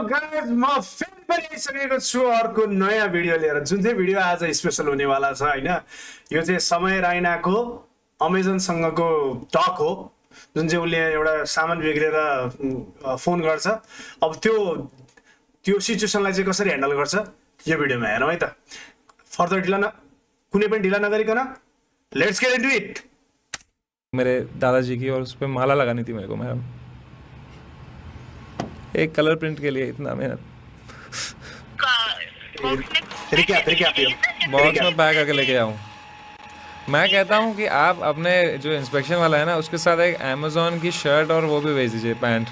Guys म फेरि पनि आइसकेको छु अर्को नयाँ भिडियो लिएर, जुन चाहिँ भिडियो आज स्पेशल हुनेवाला छ हैन। यो चाहिँ समय राइनाको अमेजनसँगको टक हो, जुन चाहिँ उसले एउटा सामान बिग्रेर फोन गर्छ। अब त्यो सिचुएसनलाई चाहिँ कसरी ह्यान्डल गर्छ यो भिडियोमा हेरौँ है त। फर्दर कुनै पनि ढिला नगरिकन लेट्स गेट इन्टु इट। मेरे दादाजी की, और उस पर माला लगानी थी मेरे को मैडम, एक कलर प्रिंट के लिए इतना मेहनत। बॉक्स में पैक करके लेके आऊँ। मैं कहता हूँ कि आप अपने जो इंस्पेक्शन वाला है ना उसके साथ एक अमेज़ॉन की शर्ट और वो भी भेज दीजिए, पैंट,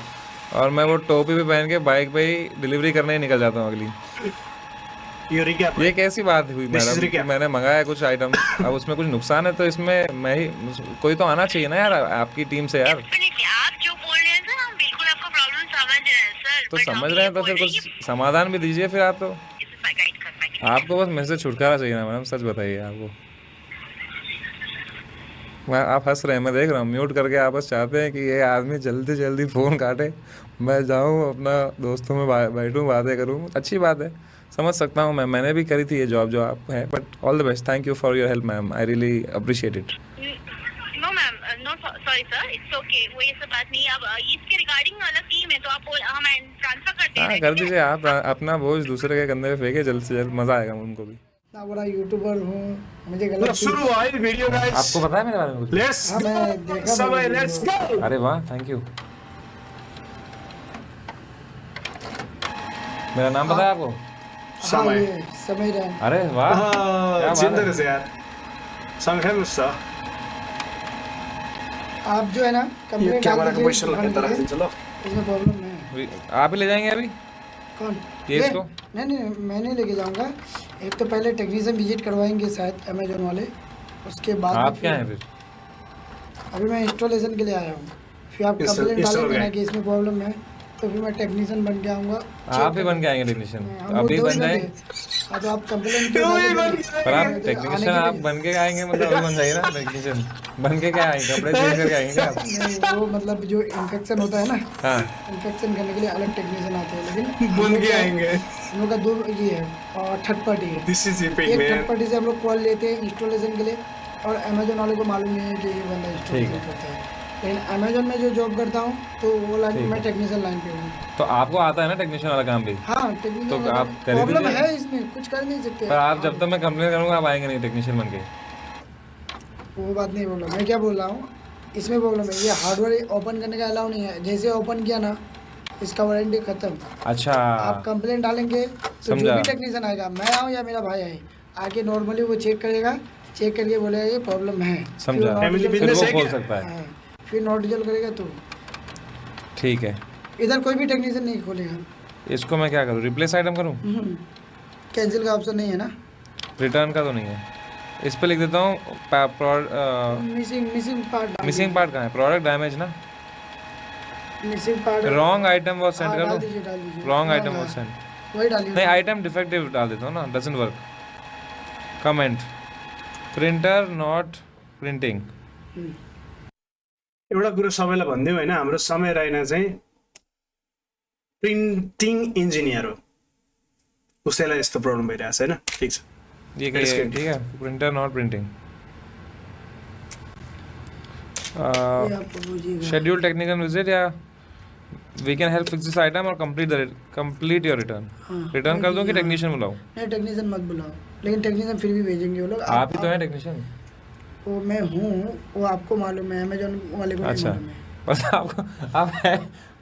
और मैं वो टोपी भी पहन के बाइक पे ही डिलीवरी करने ही निकल जाता हूँ अगली। ये कैसी बात हुई मैडम? मैंने मंगाया कुछ आइटम, अब उसमें कुछ नुकसान है तो इसमें मैं ही, कोई तो आना चाहिए ना यार आपकी टीम से यार। आप जो बोल रहे हैं सर, हम बिल्कुल आपका प्रॉब्लम समझ रहे हैं सर। तो समझ रहे हैं तो फिर कुछ समाधान भी दीजिए फिर आप। तो आपको बस मेरे से छुटकारा चाहिए ना मैडम, सच बताइए आपको। आप हंस रहे हैं, मैं देख रहा हूँ, म्यूट करके आप बस चाहते हैं कि ये आदमी जल्दी जल्दी फ़ोन काटे, मैं जाऊँ अपना दोस्तों में बैठूँ, बातें करूँ। अच्छी बात है, समझ सकता हूँ मैंने भी करी थी ये जॉब जो आप है, but all the best, thank you for your help ma'am, I really appreciate it. No ma'am, no sorry sir, it's okay, वो ये सब बात नहीं। अब इसके रिगार्डिंग अलग टीम है तो आप हम ट्रांसफर कर दें। हाँ कर दीजिए, आप अपना बोझ दूसरे के कंधे पे फेंके जल्द से जल्द, मज़ा आएगा उनको भी। इतना बड़ा यूट्यूबर हूँ, मुझे गलत शुरू हुआ ये वीडियो गाइस। आपको पता है मेरे बारे में कुछ? लेट्स मैं देखा समय लेट्स गो। अरे वाह, थैंक यू। मेरा नाम पता है आपको? समय रैन। अरे वाह, जिंदगी से यार संख्या में उसका आप जो है ना कंप्लेंट कैमरा डाल को पोजीशन लगा के रख चलो, इसमें प्रॉब्लम है। आप ही ले जाएंगे अभी कौन केस को? नहीं मैं नहीं लेके जाऊंगा। एक तो पहले टेक्नीशियन विजिट करवाएंगे शायद अमेजोन वाले, उसके बाद आप क्या हैं फिर? अभी मैं इंस्टॉलेशन के लिए आया हूँ। फिर आप कंप्लेंट डालेंगे ना कि इसमें प्रॉब्लम है, तो फिर मैं टेक्नीशियन बन के आऊँगा। आप ही बन के आएंगे टेक्नीशियन? हम अभी लोग बन जाए। तो आप कंप्लेंट पर आप टेक्नीशियन आप बन के आएंगे, मतलब अभी बन जाइए ना टेक्नीशियन। बन के क्या आएंगे, कपड़े चेंज करके आएंगे आप? नहीं, वो मतलब जो इन्फेक्शन होता है ना, हाँ, इन्फेक्शन करने के लिए अलग टेक्नीशियन आते हैं, लेकिन बन के आएंगे। हम लोग का दो ये है और थर्ड पार्टी है। दिस इज एक थर्ड पार्टी से हम लोग कॉल लेते हैं इंस्टॉलेशन के लिए, और अमेजोन वाले को मालूम नहीं है कि ये बंदा इंस्टॉलेशन करता है। लेकिन अमेजोन में जो जॉब करता हूँ तो वो लाइन मैं टेक्नीशियन लाइन पे हूँ। तो आपको आता है ना टेक्नीशियन वाला काम भी? हाँ, टेक्नीशियन तो आप कर प्रॉब्लम दीजिए। है इसमें, कुछ कर नहीं सकते। पर आप जब तक मैं कंप्लेन करूँगा आप आएंगे नहीं टेक्नीशियन बन के? वो बात नहीं बोल रहा मैं, क्या बोल रहा हूँ इसमें प्रॉब्लम है, ये हार्डवेयर ओपन करने का अलाउ नहीं है। जैसे ओपन किया ना, इसका वारंटी खत्म। अच्छा, आप कंप्लेंट डालेंगे तो जो भी टेक्नीशियन आएगा, मैं आऊँ या मेरा भाई आए, आके नॉर्मली वो चेक करेगा, चेक करके बोलेगा ये प्रॉब्लम है, समझा, फिर वो खोल सकता है। फिर नॉट रिजल्ट करेगा तो ठीक है। इधर कोई भी टेक्नीशियन नहीं खोलेगा। इसको मैं क्या करूँ, रिप्लेस आइटम करूँ? कैंसिल का ऑप्शन नहीं है ना, रिटर्न का तो नहीं है। इस पे लिख देता हूँ मिसिंग पार्ट कहाँ है? प्रोडक्ट डैमेज ना, missing part, wrong item was send कर डाल दूँ? दीजिए रॉन्ग आइटम वाज सेंड, वही डालिए। नहीं आइटम डिफेक्टिव डाल देता हूँ ना, doesn't work. Comment, printer not printing. एउटा कुरो सबैलाई भनिदिउँ होइन, हाम्रो समय राइना चाहिँ प्रिन्टिङ इन्जिनियर हो, उसैलाई यस्तो प्रब्लम भइरहेछ होइन। ठिक छ, ये ठीक है, printer not printing. Schedule technical visit, या we can help fix this item और कंप्लीट योर रिटर्न। रिटर्न कर दूं कि टेक्नीशियन बुलाऊं? नहीं, टेक्नीशियन मत बुलाओ, लेकिन टेक्नीशियन फिर भी भेजेंगे वो लोग। आप ही तो हैं टेक्नीशियन। वो मैं हूँ, वो आपको मालूम है, अमेजोन वाले को नहीं मालूम है। बस आपको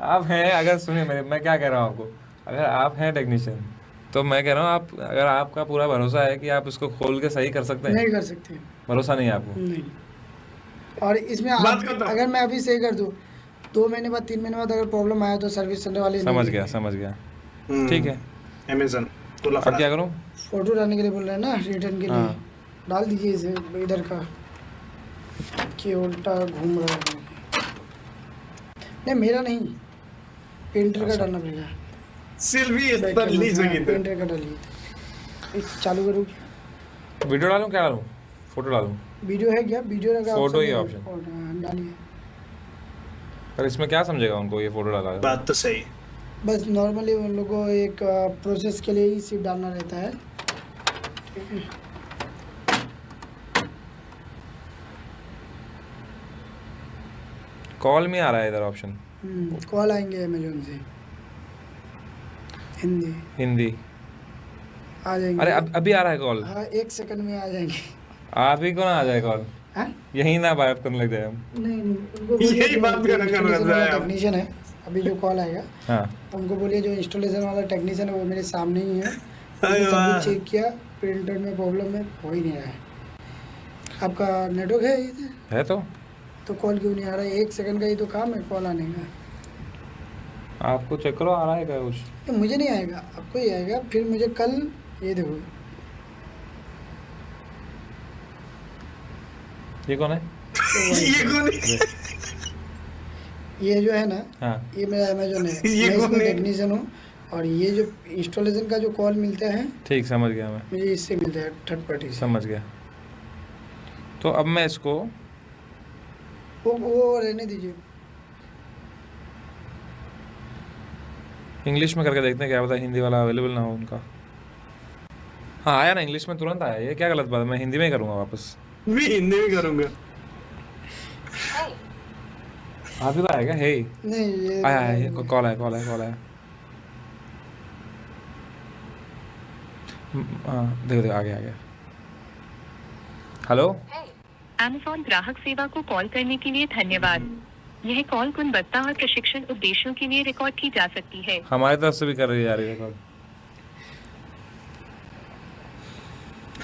आप हैं अगर सुनिए मैं क्या कह रहा हूँ आपको, अगर आप हैं टेक्नीशियन तो मैं कह रहा हूँ, आप अगर आपका पूरा भरोसा है कि आप इसको खोल के सही कर सकते हैं? नहीं कर सकते, भरोसा नहीं है आपको? नहीं। और इसमें अगर मैं अभी सही कर दूँ, 2 महीने बाद 3 महीने बाद अगर प्रॉब्लम आया तो सर्विस सेंटर वाले समझ गया ठीक है। अमेजन अब क्या करूँ? फोटो डालने के लिए बोल रहे हैं ना, रिटर्न के लिए डाल दीजिए इसे इधर का, कि उल्टा घूम रहा है। नहीं, मेरा नहीं, पेंटर का डालना पड़ेगा। पेंटर का डालिए। चालू करूँ? वीडियो डालूं क्या डालूं? फोटो डालूं? वीडियो है क्या? वीडियो का फोटो ही ऑप्शन डालिए। पर इसमें क्या समझेगा उनको ये फोटो डाला? बात तो सही। बस नॉर्मली उन लोगों को एक प्रोसेस के लिए ही सिर्फ डालना रहता है, ठीक है। कॉल में आ रहा है इधर ऑप्शन, कॉल आएंगे अमेजोन से, हिंदी हिंदी। आ जाएंगे। अरे अभी आ रहा है कॉल, हाँ 1 सेकंड में आ जाएंगे। आप ही को ना आ जाए कॉल, हाँ? यही ना बात करने लग जाए हम। नहीं उनको यही बात करने लग जाए आप। टेक्नीशियन है अभी जो कॉल आएगा, हाँ उनको बोलिए जो इंस्टॉलेशन वाला टेक्नीशियन है वो मेरे सामने ही है, अरे सब वाह। कुछ चेक किया, प्रिंटर में प्रॉब्लम है, हो ही नहीं रहा है। आपका नेटवर्क है इधर है तो कॉल क्यों नहीं आ रहा है? 1 सेकंड का ही तो काम है कॉल आने का। आपको चेक करो आ रहा है क्या कुछ। ये मुझे नहीं आएगा, आपको ही आएगा। फिर मुझे कल ये देखो, ये कौन है? ये कौन है? ये जो है ना, हाँ ये मेरा अमेजोन है, ये मैं कौन इसमें है? टेक्नीशियन हूँ। और ये जो इंस्टॉलेशन का जो कॉल मिलता है ठीक, समझ गया मैं, मुझे इससे मिलता है, थर्ड पार्टी से। समझ गया। तो अब मैं इसको वो रहने दीजिए। इंग्लिश में करके देखते हैं, क्या पता हिंदी वाला अवेलेबल ना हो उनका। हाँ आया ना, इंग्लिश में तुरंत आया। ये क्या गलत बात है, मैं हिंदी में ही करूँगा वापस। मैं हिंदी में करूंगा। आप ही को आया क्या? हे नहीं ये आया है, कॉल आया कॉल आया कॉल आया। हाँ देखो देखो आ गया आ गया। हेलो, अमेज़न ग्राहक सेवा को कॉल करने के लिए धन्यवाद। यह कॉल गुणवत्ता और प्रशिक्षण उद्देश्यों के लिए रिकॉर्ड की जा सकती है। हमारी तरफ से भी कर रही जा रही है कॉल।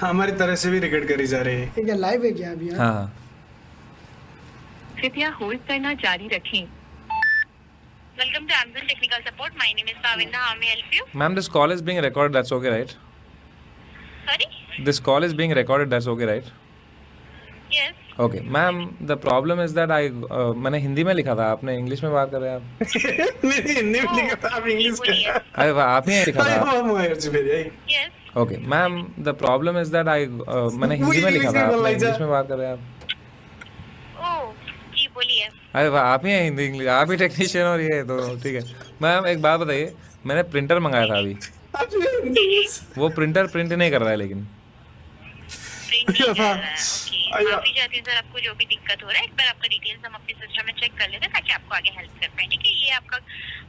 हमारी तरह से भी रिकॉर्ड करी जा रही है। ठीक है, लाइव है क्या अभी? हाँ हाँ कृपया होल्ड करना जारी रखें। Welcome to Amazon Technical Support. My name is Pavinda. How may I help you? Ma'am, this call is being recorded, that's okay right? Sorry? This call is being recorded, that's okay right? Yes. Okay ma'am, the problem is that मैंने हिंदी में लिखा था, आपने English में बात कर रहे हैं आप। मैंने हिंदी में लिखा था, आप इंग्लिश में। बोलिए। अरे वाह, आप ही लिखा था। Yes. Okay ma'am, the problem is that मैंने हिंदी में लिखा था, आपने इंग्लिश में बात कर रहे हैं आप। Oh, जी बोलिए। अरे वाह, आप ही हैं हिंदी इंग्लिश, आप ही टेक्नीशियन और ये तो ठीक है। मैम एक बात बताइए, मैंने प्रिंटर मंगाया था अभी, वो प्रिंटर प्रिंट नहीं कर रहा है लेकिन। Print नहीं कर रहा है। Okay. अय्या। माफी चाहती हूँ सर, आपको जो भी दिक्कत हो रहा है, एक बार आपका डिटेल्स हम अपने सिस्टम में चेक कर लेते हैं ताकि आपको आगे हेल्प कर पाएंगे कि ये आपका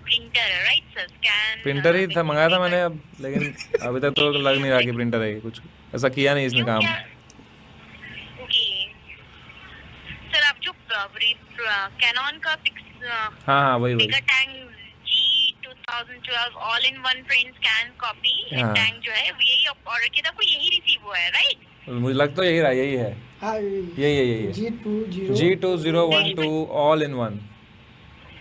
प्रिंटर है, राइट सर? स्कैन प्रिंटर ही था, मंगाया था मैंने अब, लेकिन अभी तक तो लग नहीं रहा कि प्रिंटर है। कुछ ऐसा किया नहीं इसने काम। ओके सर, आप जो कैनन का हाँ हाँ वही वही। Mega tank G2012 all in one print scan copy हाँ। टैंक जो है यही ऑर्डर किया था, आपको यही रिसीव हुआ है, राइट? मुझे लग तो यही रहा, यही है, हाँ यही है। G20 G2012 all in one.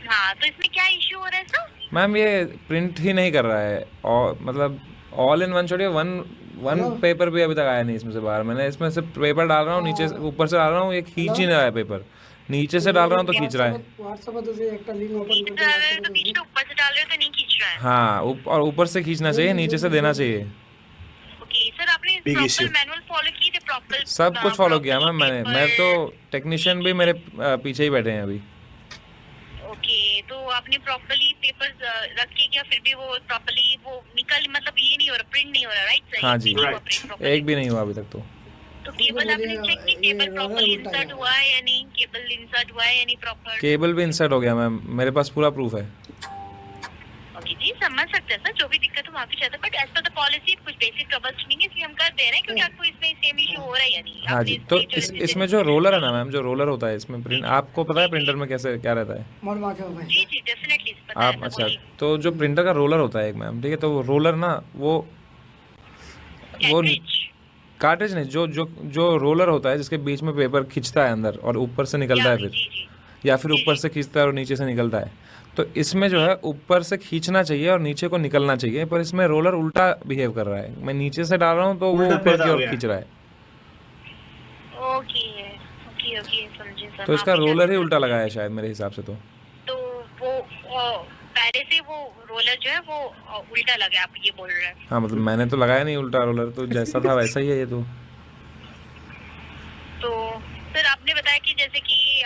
हाँ, तो इसमें क्या इशू हो रहा है सर? मैम ये प्रिंट ही नहीं कर रहा है, और मतलब ऑल इन वन छोड़िए, वन पेपर भी अभी तक आया नहीं इसमें से बाहर। मैंने इसमें से पेपर डाल रहा हूँ, नीचे ऊपर से डाल रहा हूँ, ये खींच ही नहीं रहा है पेपर। नीचे से डाल रहा हूँ तो खींच रहा है। व्हाट्सएप पर से एक लिंक ओपन नीचे से डाल रहे हो तो खींच रहे हो, ऊपर से डाल रहे हो तो नहीं खींच रहा है। हाँ और ऊपर से खींचना चाहिए, नीचे से देना चाहिए। ओके सर, आपने Big issue. Proper manual follow किए थे? प्रॉपर सब कुछ फॉलो किया मैम मैंने। मैं तो टेक्नीशियन भी मेरे पीछे ही बैठे हैं अभी। ओके, तो आपने प्रॉपर्ली पेपर्स रख के क्या फिर भी वो प्रॉपर्ली वो निकल, मतलब ये नहीं हो रहा, प्रिंट नहीं हो रहा, राइट सर? हाँ जी, Right. एक भी नहीं हुआ अभी तक। तो केबल आपने चेक की, ये केबल प्रॉपर्ली उल्टा इंसर्ट है। हुआ है या नहीं? केबल इंसर्ट हुआ है या नहीं प्रॉपर? केबल भी इंसर्ट हो गया मैम, मेरे पास पूरा प्रूफ है। ओके जी, समझ सकते हैं सर, जो भी दिक्कत हो माफी चाहते हैं, but as per the policy कुछ बेसिक ट्रबल शूटिंग इसलिए हम कर दे रहे हैं क्योंकि आपको इसमें सेम इशू हो रहा है या नहीं? हाँ जी, तो इसमें जो रोलर है ना मैम, जो रोलर होता है इसमें प्रिंट, आपको पता है प्रिंटर में कैसे क्या रहता है? मोड़ मार के भाई। जी जी डेफिनेटली पता है आप सर, अच्छा, बोलिए। तो जो प्रिंटर का रोलर होता है एक मैम, ठीक है, तो वो रोलर ना वो Cartridge, कार्ट्रिज नहीं, जो जो जो रोलर होता है जिसके बीच में पेपर खींचता है अंदर और ऊपर से निकलता है जी फिर, जी या फिर ऊपर से खींचता है और नीचे से निकलता है। तो इसमें जो है ऊपर से खींचना चाहिए और नीचे को निकलना चाहिए, पर इसमें रोलर उल्टा बिहेव कर रहा है। मैं नीचे से डाल रहा हूँ तो वो उल्टा ऊपर पैदा की हो ओर गया। खींच रहा है। ओके ओके ओके, समझे सर। तो इसका माफी रोलर ही चाहती उल्टा लगाया है शायद मेरे हिसाब से। तो हूँ। तो वो पहले से वो रोलर जो है वो उल्टा लगा है, आप ये बोल रहे हैं? हाँ मतलब मैंने तो लगाया नहीं उल्टा रोलर, तो जैसा था वैसा ही है ये तो। तो सर आपने बताया कि जैसे कि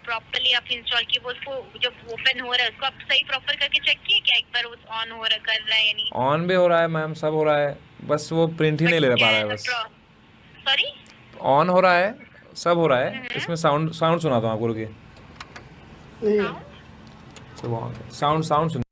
प्रॉपरली आप इंस्टॉल किए वो उसको जब ओपन हो रहा है उसको आप सही प्रॉपर करके चेक किए क्या एक बार वो ऑन हो रहा कर रहा है या नहीं? ऑन भी हो रहा है मैम, सब हो रहा है, बस वो प्रिंट ही नहीं ले पा रहा है बस। सॉरी? ऑन हो रहा है, सब हो रहा है, इसमें साउंड साउंड सुनाता हूँ आपको, रुकिए। नहीं साउंड साउंड सुन।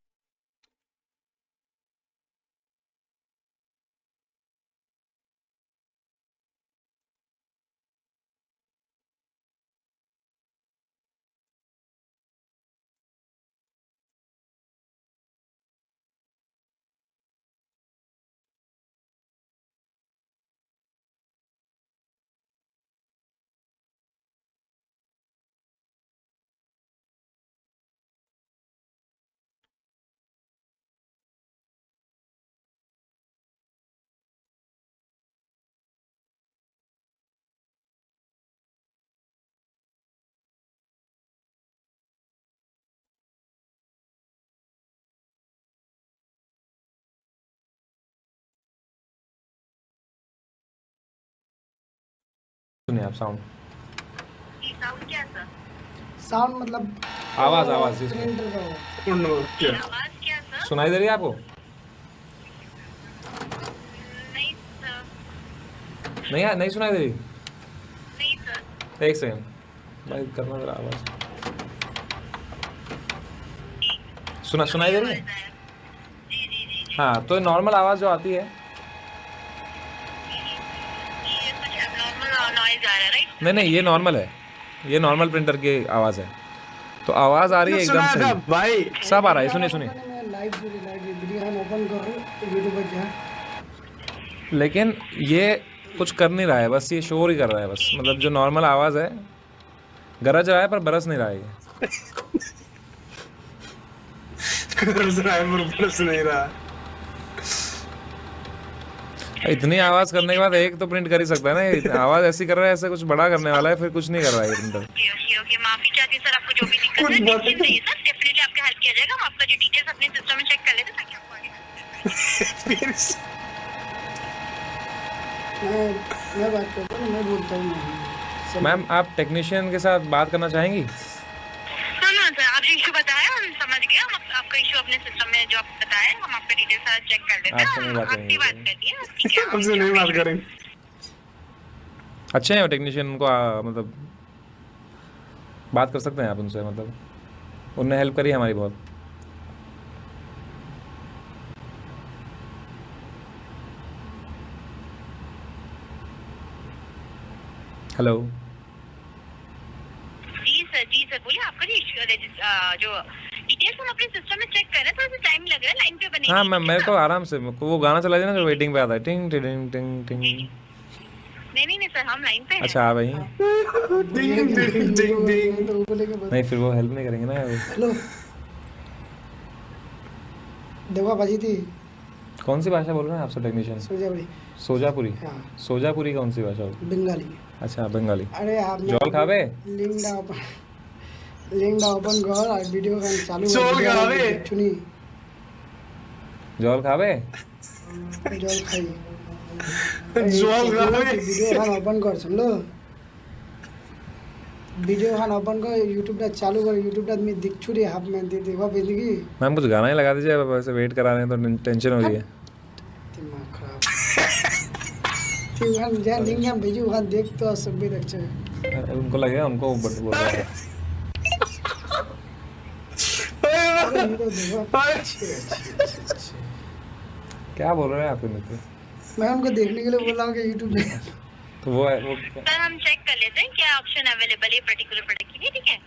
सुनिए आप साउंड। साउंड क्या सर? साउंड मतलब आवाज आवाज इसमें प्रिंटर का हो। क्या आवाज क्या सर? सुनाई दे रही है आपको? नहीं सर, नहीं सुनाई दे रही? नहीं सर। एक सेकंड भाई, करना जरा आवाज। सुनाई दे रही है? जी जी जी। हाँ, तो नॉर्मल आवाज जो आती है, ये कुछ एब्नॉर्मल नॉइज आ रहा है राइट? नहीं ये नॉर्मल है, ये नॉर्मल प्रिंटर की आवाज है, तो आवाज आ रही है एकदम सुनाया था सही, भाई। सब आ रहा है। सुनिए मैं लाइव वीडियो हम ओपन कर रहा हूँ यूट्यूब पर जा। लेकिन ये कुछ कर नहीं रहा है, बस ये शोर ही कर रहा है बस, मतलब जो नॉर्मल आवाज है, गरज रहा है पर बरस नहीं रहा है ये। बरस नहीं रहा। इतनी आवाज करने के बाद एक तो प्रिंट कर ही सकता है ना, ये आवाज ऐसी कर रहा है, ऐसे कुछ बड़ा करने वाला है, फिर कुछ नहीं कर रहा है ये प्रिंटर। ओके माफी चाहती हूँ सर, आपको जो भी दिक्कत है निश्चिंत रहिए सर, डेफिनेटली आपका हेल्प किया जाएगा। हम आपका जो डिटेल्स अपने सिस्टम में चेक कर लेते हैं ताकि आपको आगे फिर से- मैं बात करता हूँ, मैं बोलता हूँ नहीं। मैम आप टेक्नीशियन के साथ बात करना चाहेंगी? सुनो सर, आप जो इशू बताया हम समझ गए। हम आपका इशू अपने सिस्टम में जो आप बताया हम आपका डिटेल्स सारा चेक कर लेते हैं। आपसे नहीं बात आपकी करेंगे। बात करिए, ठीक है? हमसे नहीं बात करेंगे। अच्छे हैं टेक्नीशियन, उनको मतलब बात कर सकते हैं आप उनसे, मतलब उनने हेल्प करी हमारी बहुत। हेलो जी सर बोलिए। आपका जो डिटेल्स हम अपने सिस्टम में चेक कर रहे हैं, थोड़ा सा टाइम लग रहा है, लाइन पे बने। हाँ मैम, मेरे को आराम से, मेरे को वो गाना चला देना जो वेटिंग पे आता है, टिंग टिंग टिंग टिंग। नहीं सर, हम लाइन पे हैं। अच्छा आ भाई, डिंग डिंग डिंग डिंग। तो ऊपर लेके बस- नहीं फिर वो हेल्प नहीं करेंगे ना। हेलो देखो बाजी थी कौन सी भाषा बोल रहे हैं आपसे टेक्नीशियन? सोजा भाई। सोजापुरी? हाँ सोजापुरी कौन सी भाषा होती है? बंगाली। अच्छा बंगाली। अरे आप জল খাবে? লিঙ্কটা ওপেন কর আর ভিডিও গান চালু কর, জল ভিডিও খাবে? গান শুনি জল খাবে? জল খাই জল খাবে? ভিডিও গান ওপেন কর শুনলো ভিডিও গান ওপেন কর यूट्यूबটা চালু কর यूट्यूबটা তুমি দেখছু রে হাফ ম্যান দিয়ে দেখো বেদিকি मैम कुछ गाना ही लगा दीजिए, अब ऐसे वेट करा रहे हैं तो टेंशन हो रही है। दिमाग खराब তুই গান যা লিঙ্ক हम भेजू गान देख तो सब भी अच्छा है। उनको लगेगा उनको बोल रहा है। अरे ये तो देखो क्या बोल रहे हैं आप मित्र? मैं उनको देखने के लिए बोल रहा हूँ कि यूट्यूब पे तो वो सर हम चेक कर लेते हैं क्या ऑप्शन अवेलेबल है पर्टिकुलर प्रोडक्ट के लिए, ठीक है?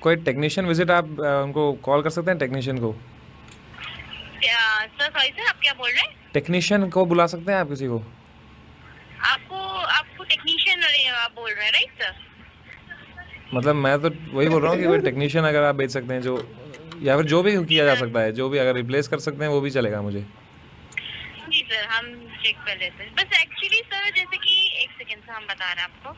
कोई टेक्नीशियन विजिट आप उनको कॉल कर सकते हैं, टेक्नीशियन को? सर सॉरी सर, आप क्या बोल रहे हैं? टेक्नीशियन को बुला सकते हैं आप किसी को? आपको टेक्नीशियन आप बोल रहे हैं राइट सर? मतलब मैं तो वही बोल रहा हूँ कि कोई टेक्नीशियन अगर आप भेज सकते हैं जो, या फिर जो भी किया जा सकता है, जो भी अगर रिप्लेस कर सकते हैं वो भी चलेगा मुझे। जी सर हम चेक कर लेते हैं। बस एक्चुअली सर जैसे कि एक सेकंड से हम बता रहे हैं आपको।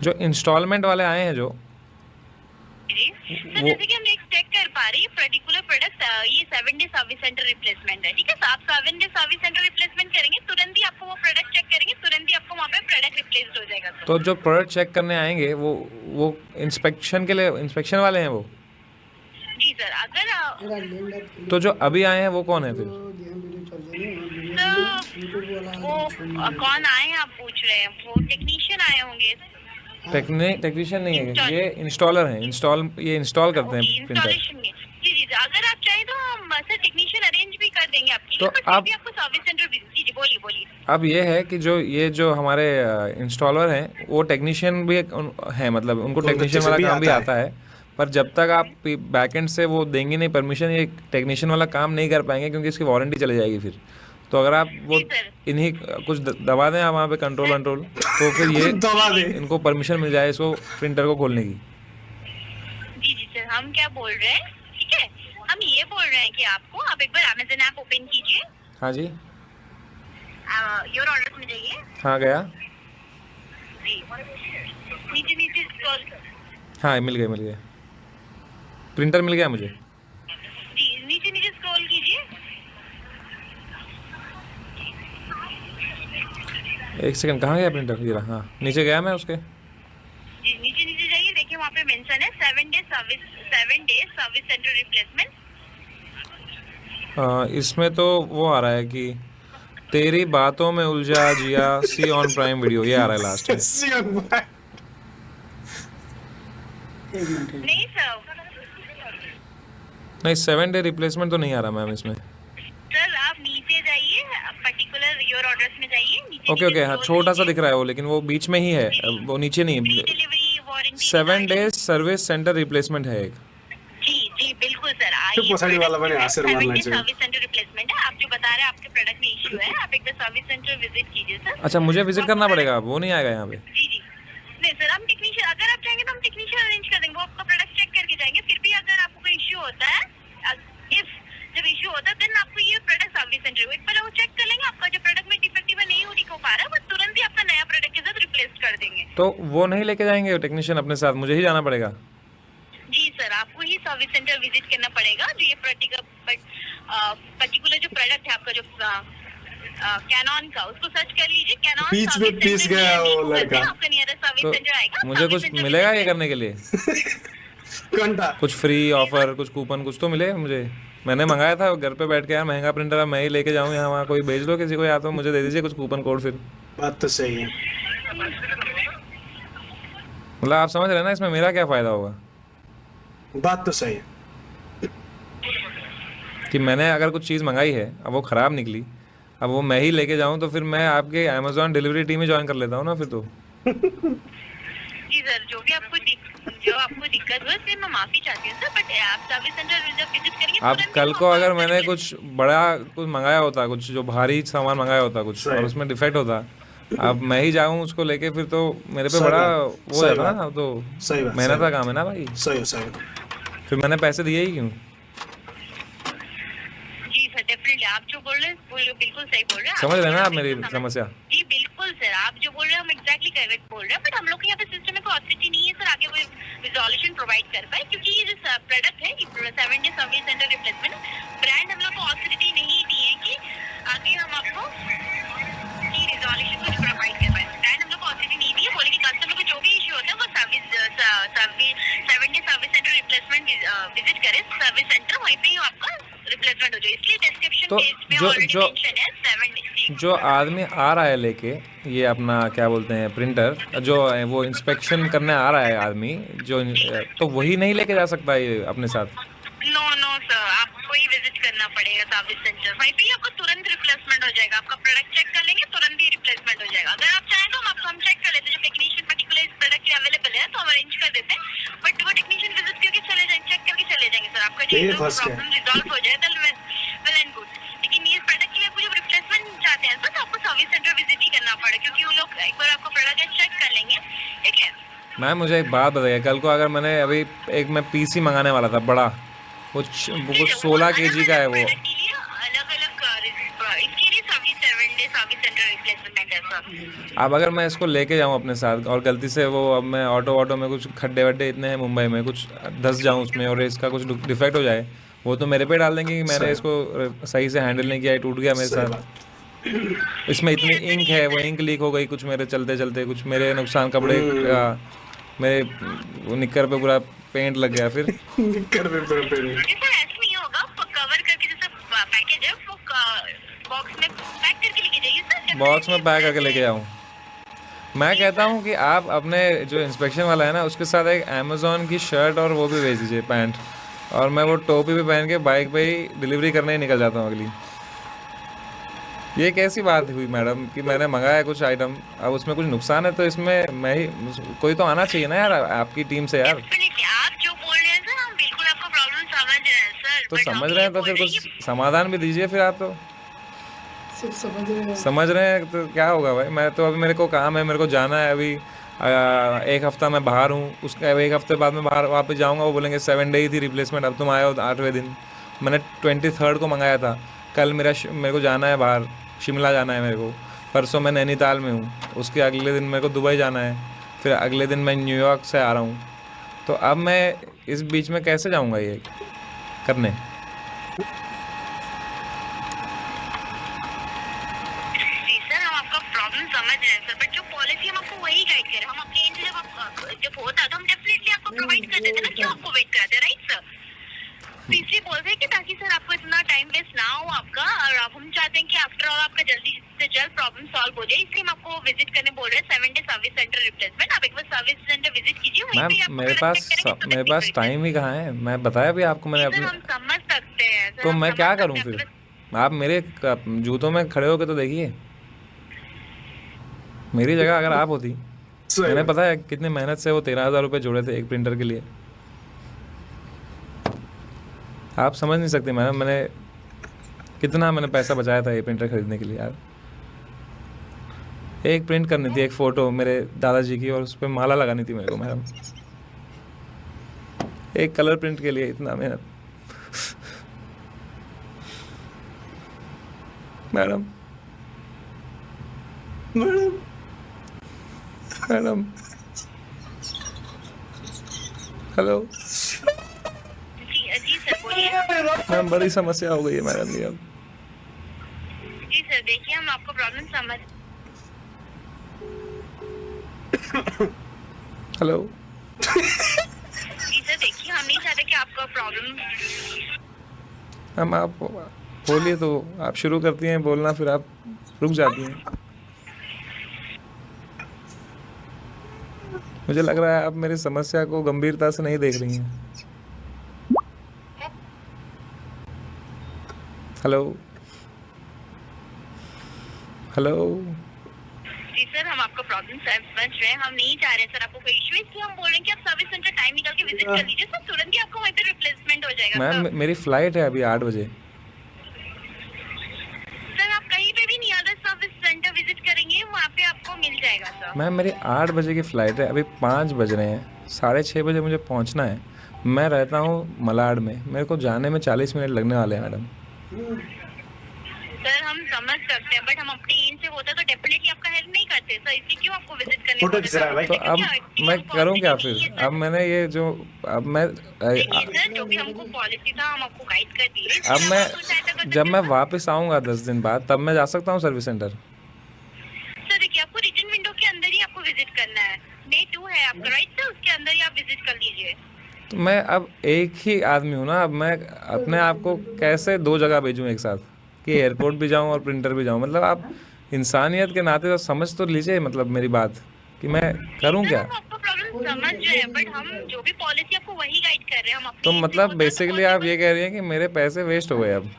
जो इंस्टॉलमेंट वाले आए हैं जो, जी सर वो- जैसे कि हम एक चेक कर पा रही है पर्टिकुलर प्रोडक्ट ये 7 डे सर्विस सेंटर रिप्लेसमेंट है, ठीक है। तो आप 7 डे सर्विस सेंटर रिप्लेसमेंट करेंगे, तुरंत ही आपको वो प्रोडक्ट चेक करेंगे, तुरंत ही आपको वहाँ पे प्रोडक्ट रिप्लेस हो जाएगा सर। तो जो प्रोडक्ट चेक करने आएंगे वो इंस्पेक्शन के लिए इंस्पेक्शन वाले हैं वो? जी सर, अगर मेरा लिंक आप क्लिक तो जो अभी आए हैं वो कौन है फिर? तो ध्यान वीडियो चल रही है तो यूट्यूब वाला वो कौन आए हैं आप पूछ रहे हैं, वो टेक्नीशियन आए होंगे। टेक्नीशियन नहीं है ये, इंस्टॉलर हैं। ये इंस्टॉल करते हैं प्रिंटर। इंस्टॉलेशन में जी जी, अगर आप चाहें तो हम सर टेक्नीशियन अरेंज भी कर देंगे आपके तो लिए, बट आप- फिर भी आपको सर्विस सेंटर जी जी बोलिए बोलिए। अब ये है कि जो हमारे इंस्टॉलर हैं वो टेक्नीशियन भी हैं, मतलब उनको उनको टेक्नीशियन अच्छे से वाला भी काम भी आता है। आता है। पर जब तक आप बैकएंड से वो देंगे नहीं परमिशन, ये टेक्नीशियन वाला काम नहीं कर पाएंगे क्योंकि इसकी वारंटी चली जाएगी फिर। तो अगर आप वो जी सर। इन्हीं कुछ दबा दें आप वहाँ पे कंट्रोल तो फिर ये दबा दे। इनको परमिशन मिल जाए इसको प्रिंटर को खोलने की। जी जी सर, हम क्या बोल रहे हैं, ठीक है, हम ये बोल रहे हैं कि आपको आप एक बार अमेज़न ऐप ओपन कीजिए, हाँ जी, योर ऑर्डर्स में जाइए हाँ गया, जी, नीचे नीचे स्क्रॉल हाँ मिल गए प्रिंटर मिल गया मुझे। जी, नीचे नीचे स्क्रॉल कीजिए। एक सेकंड, कहाँ गया प्रिंटर? ये रहा, हाँ नीचे गया मैं उसके। जी, नीचे नीचे जाइए, देखिए वहाँ पे मेंशन है 7 डे सर्विस सेंटर रिप्लेसमेंट। इसमें तो वो आ रहा है कि तेरी बातों में उलझा जिया, सी ऑन प्राइम वीडियो, ये आ रहा है लास्ट में। एक मिनट नहीं सर, नहीं 7 डे रिप्लेसमेंट तो नहीं आ रहा मैम इसमें। सर आप नीचे जाइए, पर्टिकुलर योर ऑर्डर्स में जाइए, नीचे ओके हाँ छोटा सा दिख रहा है वो, लेकिन वो बीच में ही है, वो नीचे नहीं है। Delivery warranty 7 days service centre replacement है एक। जी जी बिल्कुल सर, तो पछाडि वाला पनि हाँसेर मार्न लाग्छ। सर्विस सेंटर रिप्लेसमेंट है, आप जो बता रहे हैं आपके प्रोडक्ट में इश्यू है, आप एक बार सर्विस सेंटर विजिट कीजिए सर। अच्छा मुझे विजिट करना पड़ेगा, वो नहीं आएगा यहाँ पे? जी जी, नहीं सर, हम टेक्नीशियन, अगर आप चाहेंगे तो हम टेक्नीशियन अरेंज कर देंगे, वो आपका प्रोडक्ट चेक करके जाएंगे। फिर भी अगर आपको कोई इश्यू होता है, इफ जब इश्यू होता है देन आपको ये प्रोडक्ट सर्विस सेंटर एक बार वो चेक कर लेंगे, आपका जो प्रोडक्ट में डिफेक्टिव है, नहीं हो पा रहा है, वो तुरंत ही आपका नया प्रोडक्ट के साथ रिप्लेस कर देंगे। तो वो नहीं लेके जाएंगे टेक्नीशियन अपने साथ, मुझे ही जाना पड़ेगा? जी सर, आपको ही सर्विस सेंटर विजिट करना पड़ेगा। जो ये पर्टिकुलर जो प्रोडक्ट है आपका, जो कैनन का, उसको सर्च कर लीजिए, कैनन बीच में पीस गया वो लड़का। आपका नियरेस्ट सर्विस तो सेंटर आएगा। मुझे सर्विस कुछ सेंटर मिलेगा ये विजिट करने के लिए? घंटा कुछ फ्री ऑफर, कुछ कूपन, कुछ तो मिले मुझे? मैंने मंगाया था घर पे बैठ के, यार महंगा प्रिंटर है, मैं ही लेके जाऊँ यहाँ वहाँ, कोई भेज दो किसी को, या तो मुझे दे दीजिए कुछ कूपन कोड फिर। बात तो सही है। मतलब आप समझ रहे हैं ना इसमें मेरा क्या फ़ायदा होगा? बात तो सही है। कि मैंने अगर कुछ चीज़ मंगाई है, अब वो ख़राब निकली, अब वो मैं ही लेके जाऊँ, तो फिर मैं आपके अमेज़ॉन डिलीवरी टीम में ज्वाइन कर लेता हूँ ना फिर तो। जी सर, जो आपको दिक्कत हुई इसलिए मैं माफी चाहती हूँ सर, बट आप सर्विस सेंटर जब विजिट करेंगे अब तुरंत ही कल वो को अगर आपका मैंने कुछ बड़ा कुछ मंगाया होता, कुछ जो भारी सामान मंगाया होता कुछ, सही। और उसमें डिफेक्ट होता, अब मैं ही जाऊँ उसको लेके, फिर तो मेरे पे सही बड़ा बात, वो सही रहता बात। ना, तो सही बात, मेहनत सही का काम है ना भाई, सही सही। फिर मैंने पैसे दिए ही क्यों? जी सर, डेफिनेटली आप जो बोल रहे हैं बिल्कुल सही बोल रहे हैं। समझ रहे हैं ना आप बिल्कुल मेरी समझ- समस्या? जी बिल्कुल सर, आप जो बोल रहे हैं हम एग्जैक्टली करेक्ट बोल रहे हैं, बट हम लोग के यहाँ पे सिस्टम में कोई ऑथोरिटी नहीं है सर आगे वो रिजोल्यूशन प्रोवाइड कर पाए, क्योंकि ये जो प्रोडक्ट है 7 day service centre replacement, brand हम लोग को ऑथोरिटी नहीं दी है कि आगे हम आपको की रिजोल्यूशन कुछ प्रोवाइड कर पाए। ब्रांड हम लोग को ऑथोरिटी नहीं दी है, बोले कि कस्टमर को जो भी इश्यू होता है वो 7 day service centre replacement visit करें सर्विस सेंटर, वहीं पे ही आपका रिप्लेसमेंट हो जाए। इसलिए डिस्क्रिप्शन तो पेज में जो- ऑलरेडी जो- मेंशन है 7 डे। जो आदमी आ रहा है लेके ये अपना क्या बोलते हैं प्रिंटर, जो है वो इंस्पेक्शन करने आ रहा है आदमी, जो तो वही नहीं लेके जा सकता ये अपने साथ? नो नो सर, आपको ही विजिट करना पड़ेगा सर्विस सेंटर, वहीं पे ही आपको तुरंत रिप्लेसमेंट हो जाएगा। आपका प्रोडक्ट चेक कर लेंगे, तुरंत ही रिप्लेसमेंट हो जाएगा। अगर आप चाहें तो हम चेक कर लेते हैं, जो टेक्नीशियन पर्टिकुलर इस प्रोडक्ट के अवेलेबल है तो हम अरेंज कर देते हैं, बट वो टेक्नीशियन विजिट करके चले जाएंगे, चेक करके चले जाएंगे सर। आपका ये जो फंस गया। प्रॉब्लम रिजॉल्व हो जाए तो वेल एंड गुड, लेकिन ये प्रोडक्ट के लिए आपको जब रिप्लेसमेंट चाहते हैं तो आपको सर्विस सेंटर विजिट ही करना पड़ेगा, क्योंकि वो लोग एक बार आपका प्रोडक्ट चेक कर लेंगे, ठीक है। मैम मुझे एक बात बताइए, कल को अगर मैंने अभी एक मैं पीसी मंगाने वाला था बड़ा, वो 16 kg का है वो, अलग अलग इसके लिए service 7 day service centre replacement है। सर। अब अगर मैं इसको लेके जाऊँ अपने साथ और गलती से वो अब मैं ऑटो में कुछ खड्डे वड्डे इतने हैं मुंबई में, कुछ धंस जाऊँ उसमें और इसका कुछ डिफेक्ट हो जाए, वो तो मेरे पे डाल देंगे कि मैंने सही। इसको सही से हैंडल नहीं किया, ये टूट गया मेरे सही साथ। बात। इसमें इतनी इंक है, वो इंक लीक हो गई कुछ मेरे चलते चलते, कुछ मेरे नुकसान कपड़े का, मेरे वो निक्कर पे पूरा पेंट लग गया फिर। निक्कर पे पे जी सर, ऐसा नहीं होगा, कवर करके जैसे पैकेज है वो बॉक्स में पैक करके लेके जाइए सर। बॉक्स में पैक करके लेके जाऊँ। मैं कहता हूँ कि आप अपने जो इंस्पेक्शन वाला है ना उसके साथ एक अमेज़ॉन की शर्ट और वो भी भेज दीजिए, पैंट, और मैं वो टोपी भी पहन के बाइक पे ही डिलीवरी करने ही निकल जाता हूँ अगली। ये कैसी बात हुई मैडम कि मैंने मंगाया कुछ आइटम, अब उसमें कुछ नुकसान है तो इसमें मैं ही, कोई तो आना चाहिए ना यार आपकी टीम से यार। डेफिनेटली आप जो बोल रहे हैं सर, हम बिल्कुल आपका प्रॉब्लम समझ रहे हैं सर। तो but हम समझ ये रहे हैं तो बोल फिर रहे हैं कुछ समाधान भी दीजिए फिर आप तो। सिर्फ समझ रहे हैं। समझ रहे हैं तो क्या होगा भाई, मैं तो अभी मेरे को काम है, मेरे को जाना है अभी, एक हफ्ता मैं बाहर हूँ, उसका एक हफ्ते बाद मैं बाहर वापस जाऊँगा, वो बोलेंगे 7 डे ही थी रिप्लेसमेंट, अब तुम आए हो 8वें दिन। मैंने 23 को मंगाया था, कल मेरे को जाना है बाहर, शिमला जाना है मेरे को, परसों मैं नैनीताल में हूँ, उसके अगले दिन मेरे को दुबई जाना है, फिर अगले दिन मैं न्यूयॉर्क से आ रहा हूँ, तो अब मैं इस बीच में कैसे जाऊँगा ये करने। जी सर, हम आपका प्रॉब्लम समझ रहे हैं सर, बट जो पॉलिसी हम आपको वही गाइड करें। हम आपके एंड से जब होता तो हम डेफिनेटली आपको प्रोवाइड कर देते ना, क्यों आपको वेट कराते, राइट सर? तो इसलिए बोल रहे हैं कि ताकि सर आपको इतना टाइम वेस्ट ना हो आपका, और अब हम चाहते हैं कि आफ्टर ऑल आपका जल्दी से जल्द प्रॉब्लम सॉल्व हो जाए, इसलिए हम आपको विजिट करने बोल रहे हैं 7 डे सर्विस सेंटर रिप्लेसमेंट। आप एक बार सर्विस सेंटर विजिट कीजिए, वहीं पे मैम आपको मेरे product check करेंगे, पास मेरे product पास check टाइम ही कहाँ है, मैं बताया भी आपको मैंने करेंगे। सर अपने। हम समझ सकते हैं सर, तो हम मैं समझ क्या सकते करूं हैं, फिर, बस आप मेरे जूतों में खड़े होके तो देखिए, मेरी जगह अगर आप होती, सही मैंने बात। पता है कितनी मेहनत से वो 13,000 रुपये जोड़े थे एक प्रिंटर के लिए, आप समझ नहीं सकते मैडम, मैंने पैसा बचाया था ये प्रिंटर खरीदने के लिए यार। एक प्रिंट करनी थी एक फ़ोटो मेरे दादाजी की और उस पर माला लगानी थी मेरे को मैडम, एक कलर प्रिंट के लिए इतना मेहनत। मैडम मैडम मैडम हेलो जी सर बोलिए। मैम, बड़ी समस्या हो गई है मैडम ये अब। जी सर, देखिए हम आपको प्रॉब्लम समझ। हेलो जी सर, देखिए हम नहीं चाहते कि आपका प्रॉब्लम। मैम आप बोलिए, तो आप शुरू करती हैं बोलना, फिर आप रुक जाती हैं। मुझे लग रहा है आप मेरी समस्या को गंभीरता से नहीं देख रही हैं। हेलो हेलो जी सर, हम आपका प्रॉब्लम समझ रहे हैं, हम नहीं चाह रहे सर आपको कोई इशू, इसलिए हम बोल रहे हैं कि आप सर्विस सेंटर टाइम निकाल के विजिट कर लीजिए सर, तुरंत ही आपको वहीं पे रिप्लेसमेंट हो जाएगा मैम, सर। मेरी फ़्लाइट है अभी 8 बजे। सर आप कहीं पे भी नहीं, अदर सर्विस सेंटर विजिट करेंगे वहाँ पे आपको मिल जाएगा सर। मैम मेरी 8 बजे की फ़्लाइट है, अभी 5 बज रहे हैं, 6:30 बजे मुझे पहुंचना है। मैं रहता हूँ मलाड में, मेरे को जाने में 40 मिनट लगने वाले हैं मैडम। सर हम समझ सकते हैं, बट हम अपनी एंड से होता तो डेफिनेटली आपका हेल्प नहीं करते सर, इसलिए क्यों आपको विजिट करने फोटो बोल खिंच रहा है भाई। तो अब मैं करूँ क्या फिर, अब मैंने ये जो अब मैं देखिए सर, जो भी हमको पॉलिसी था हम आपको गाइड कर दिए। इसलिए अब हम मैं आपको सहायता कर जब सकते मैं हैं। वापस आऊँगा 10 दिन बाद, तब मैं जा सकता हूँ सर्विस सेंटर। सर देखिए, आपको रिटर्न विंडो के अंदर ही आपको विजिट करना है, May 2 है आपका, राइट सर, उसके अंदर ही आप विजिट कर लीजिए। तो मैं अब एक ही आदमी हूँ ना, अब मैं अपने आप को कैसे 2 जगह भेजूँ एक साथ, कि एयरपोर्ट भी जाऊँ और प्रिंटर भी जाऊँ। मतलब आप इंसानियत के नाते तो समझ तो लीजिए मतलब मेरी बात, कि मैं करूँ सर क्या। हम आपका प्रॉब्लम समझ रहे हैं, बट हम जो भी पॉलिसी आपको वही गाइड कर रहे हैं, हम अपनी तो end से मतलब होता बेसिकली आप ये कह रही हैं कि मेरे पैसे वेस्ट हो गए अब।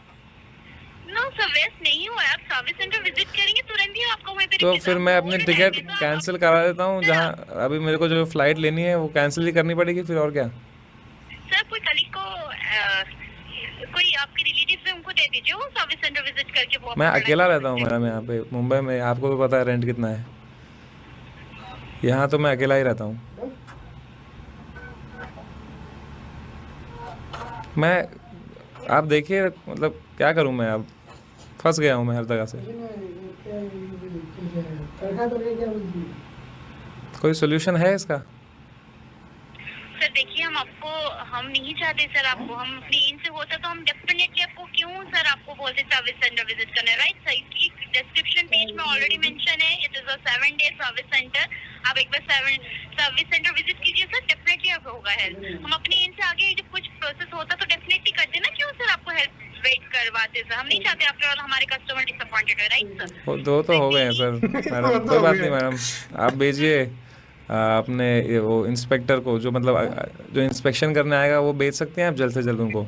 नो सर, वेस्ट नहीं हुआ है, आप सर्विस सेंटर विजिट करेंगे तुरंत ही आपको वहीं पे तो रिप्लेस फिर मैं आप अपनी बोल टिकट रहे हैं, तो कैंसिल करा देता हूँ, जहाँ अभी मेरे को जो फ़्लाइट लेनी है वो कैंसिल ही करनी पड़ेगी फिर, और क्या। सर कोई कलीग को कोई आपके रिलेटिव है उनको दे दीजिए, वो सर्विस सेंटर विजिट करके वो मैं आपको अकेला पढ़ा रहता हूँ सकते हैं। मैडम यहाँ पे मुंबई में, आपको तो पता है रेंट कितना है, यहाँ तो मैं अकेला ही रहता हूँ। मैं आप देखिए मतलब क्या करूँ मैं अब, फंस गया हूँ मैं हर जगह से। तड़का तो क्या बोलती है? कोई सोल्यूशन है इसका? सर देखिए हम नहीं चाहते सर आपको, हम अपनी इन से होता तो हम डेफिनेटली आपको क्यों सर आपको बोलते सर्विस सेंटर विजिट करना, राइट सर? इसकी डिस्क्रिप्शन पेज में ऑलरेडी मेंशन है, it is a 7-day service centre. आप एक बार सर्विस सेंटर विजिट कीजिए सर, डेफिनेटली आपको होगा हेल्प। हम अपनी इन से आगे जब कुछ प्रोसेस होता तो डेफिनेटली करते ना, क्यों सर आपको हेल्प वेट करवाते सर? हम नहीं चाहते आफ्टर ऑल हमारे कस्टमर डिसअपॉइंटेड है, राइट सर? दो तो हो गए हैं सर मैडम, वो तो कोई हो बात गए। नहीं मैडम, आप भेजिए अपने वो इंस्पेक्टर को, जो मतलब जो इंस्पेक्शन करने आएगा वो भेज सकते हैं आप जल्द से जल्द उनको।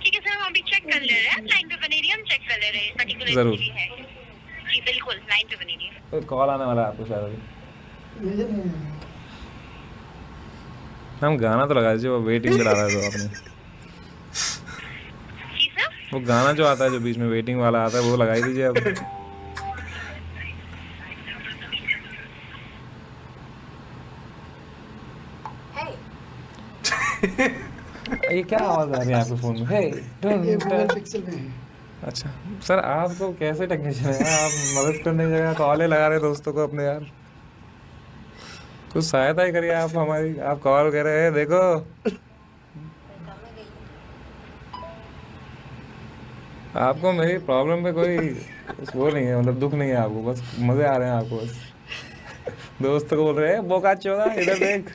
ठीक है सर, हम अभी चेक कर ले रहे हैं, लाइन पे बने रहिए, हम चेक कर ले रहे हैं पर्टिकुलर जरूर। है। जी बिल्कुल, लाइन पे बने रहिए। तो कॉल आने वाला है आपको शायद अभी। मुझे नहीं है। हम गाना तो लगा दीजिए, वो वेटिंग पे डाला है तो आपने, जी सर। वो गाना जो आता है जो बीच में वेटिंग वाला आता है वो लगाई दीजिए अब। ये क्या आवाज आ रही है आपके फोन में? हे, ये गूगल पिक्सल में है। अच्छा सर, आपको कैसे टेक्नीशियन है आप, मदद करने की जगह कॉल लगा रहे दोस्तों को अपने यार। कुछ सहायता ही करिए आप हमारी, आप कॉल कर रहे हैं देखो। आपको मेरी प्रॉब्लम पे कोई वो नहीं है, मतलब दुख नहीं है आपको, बस मजे आ रहे हैं आपको बस। दोस्त को बोल रहे हैं बोका चोदा इधर देख।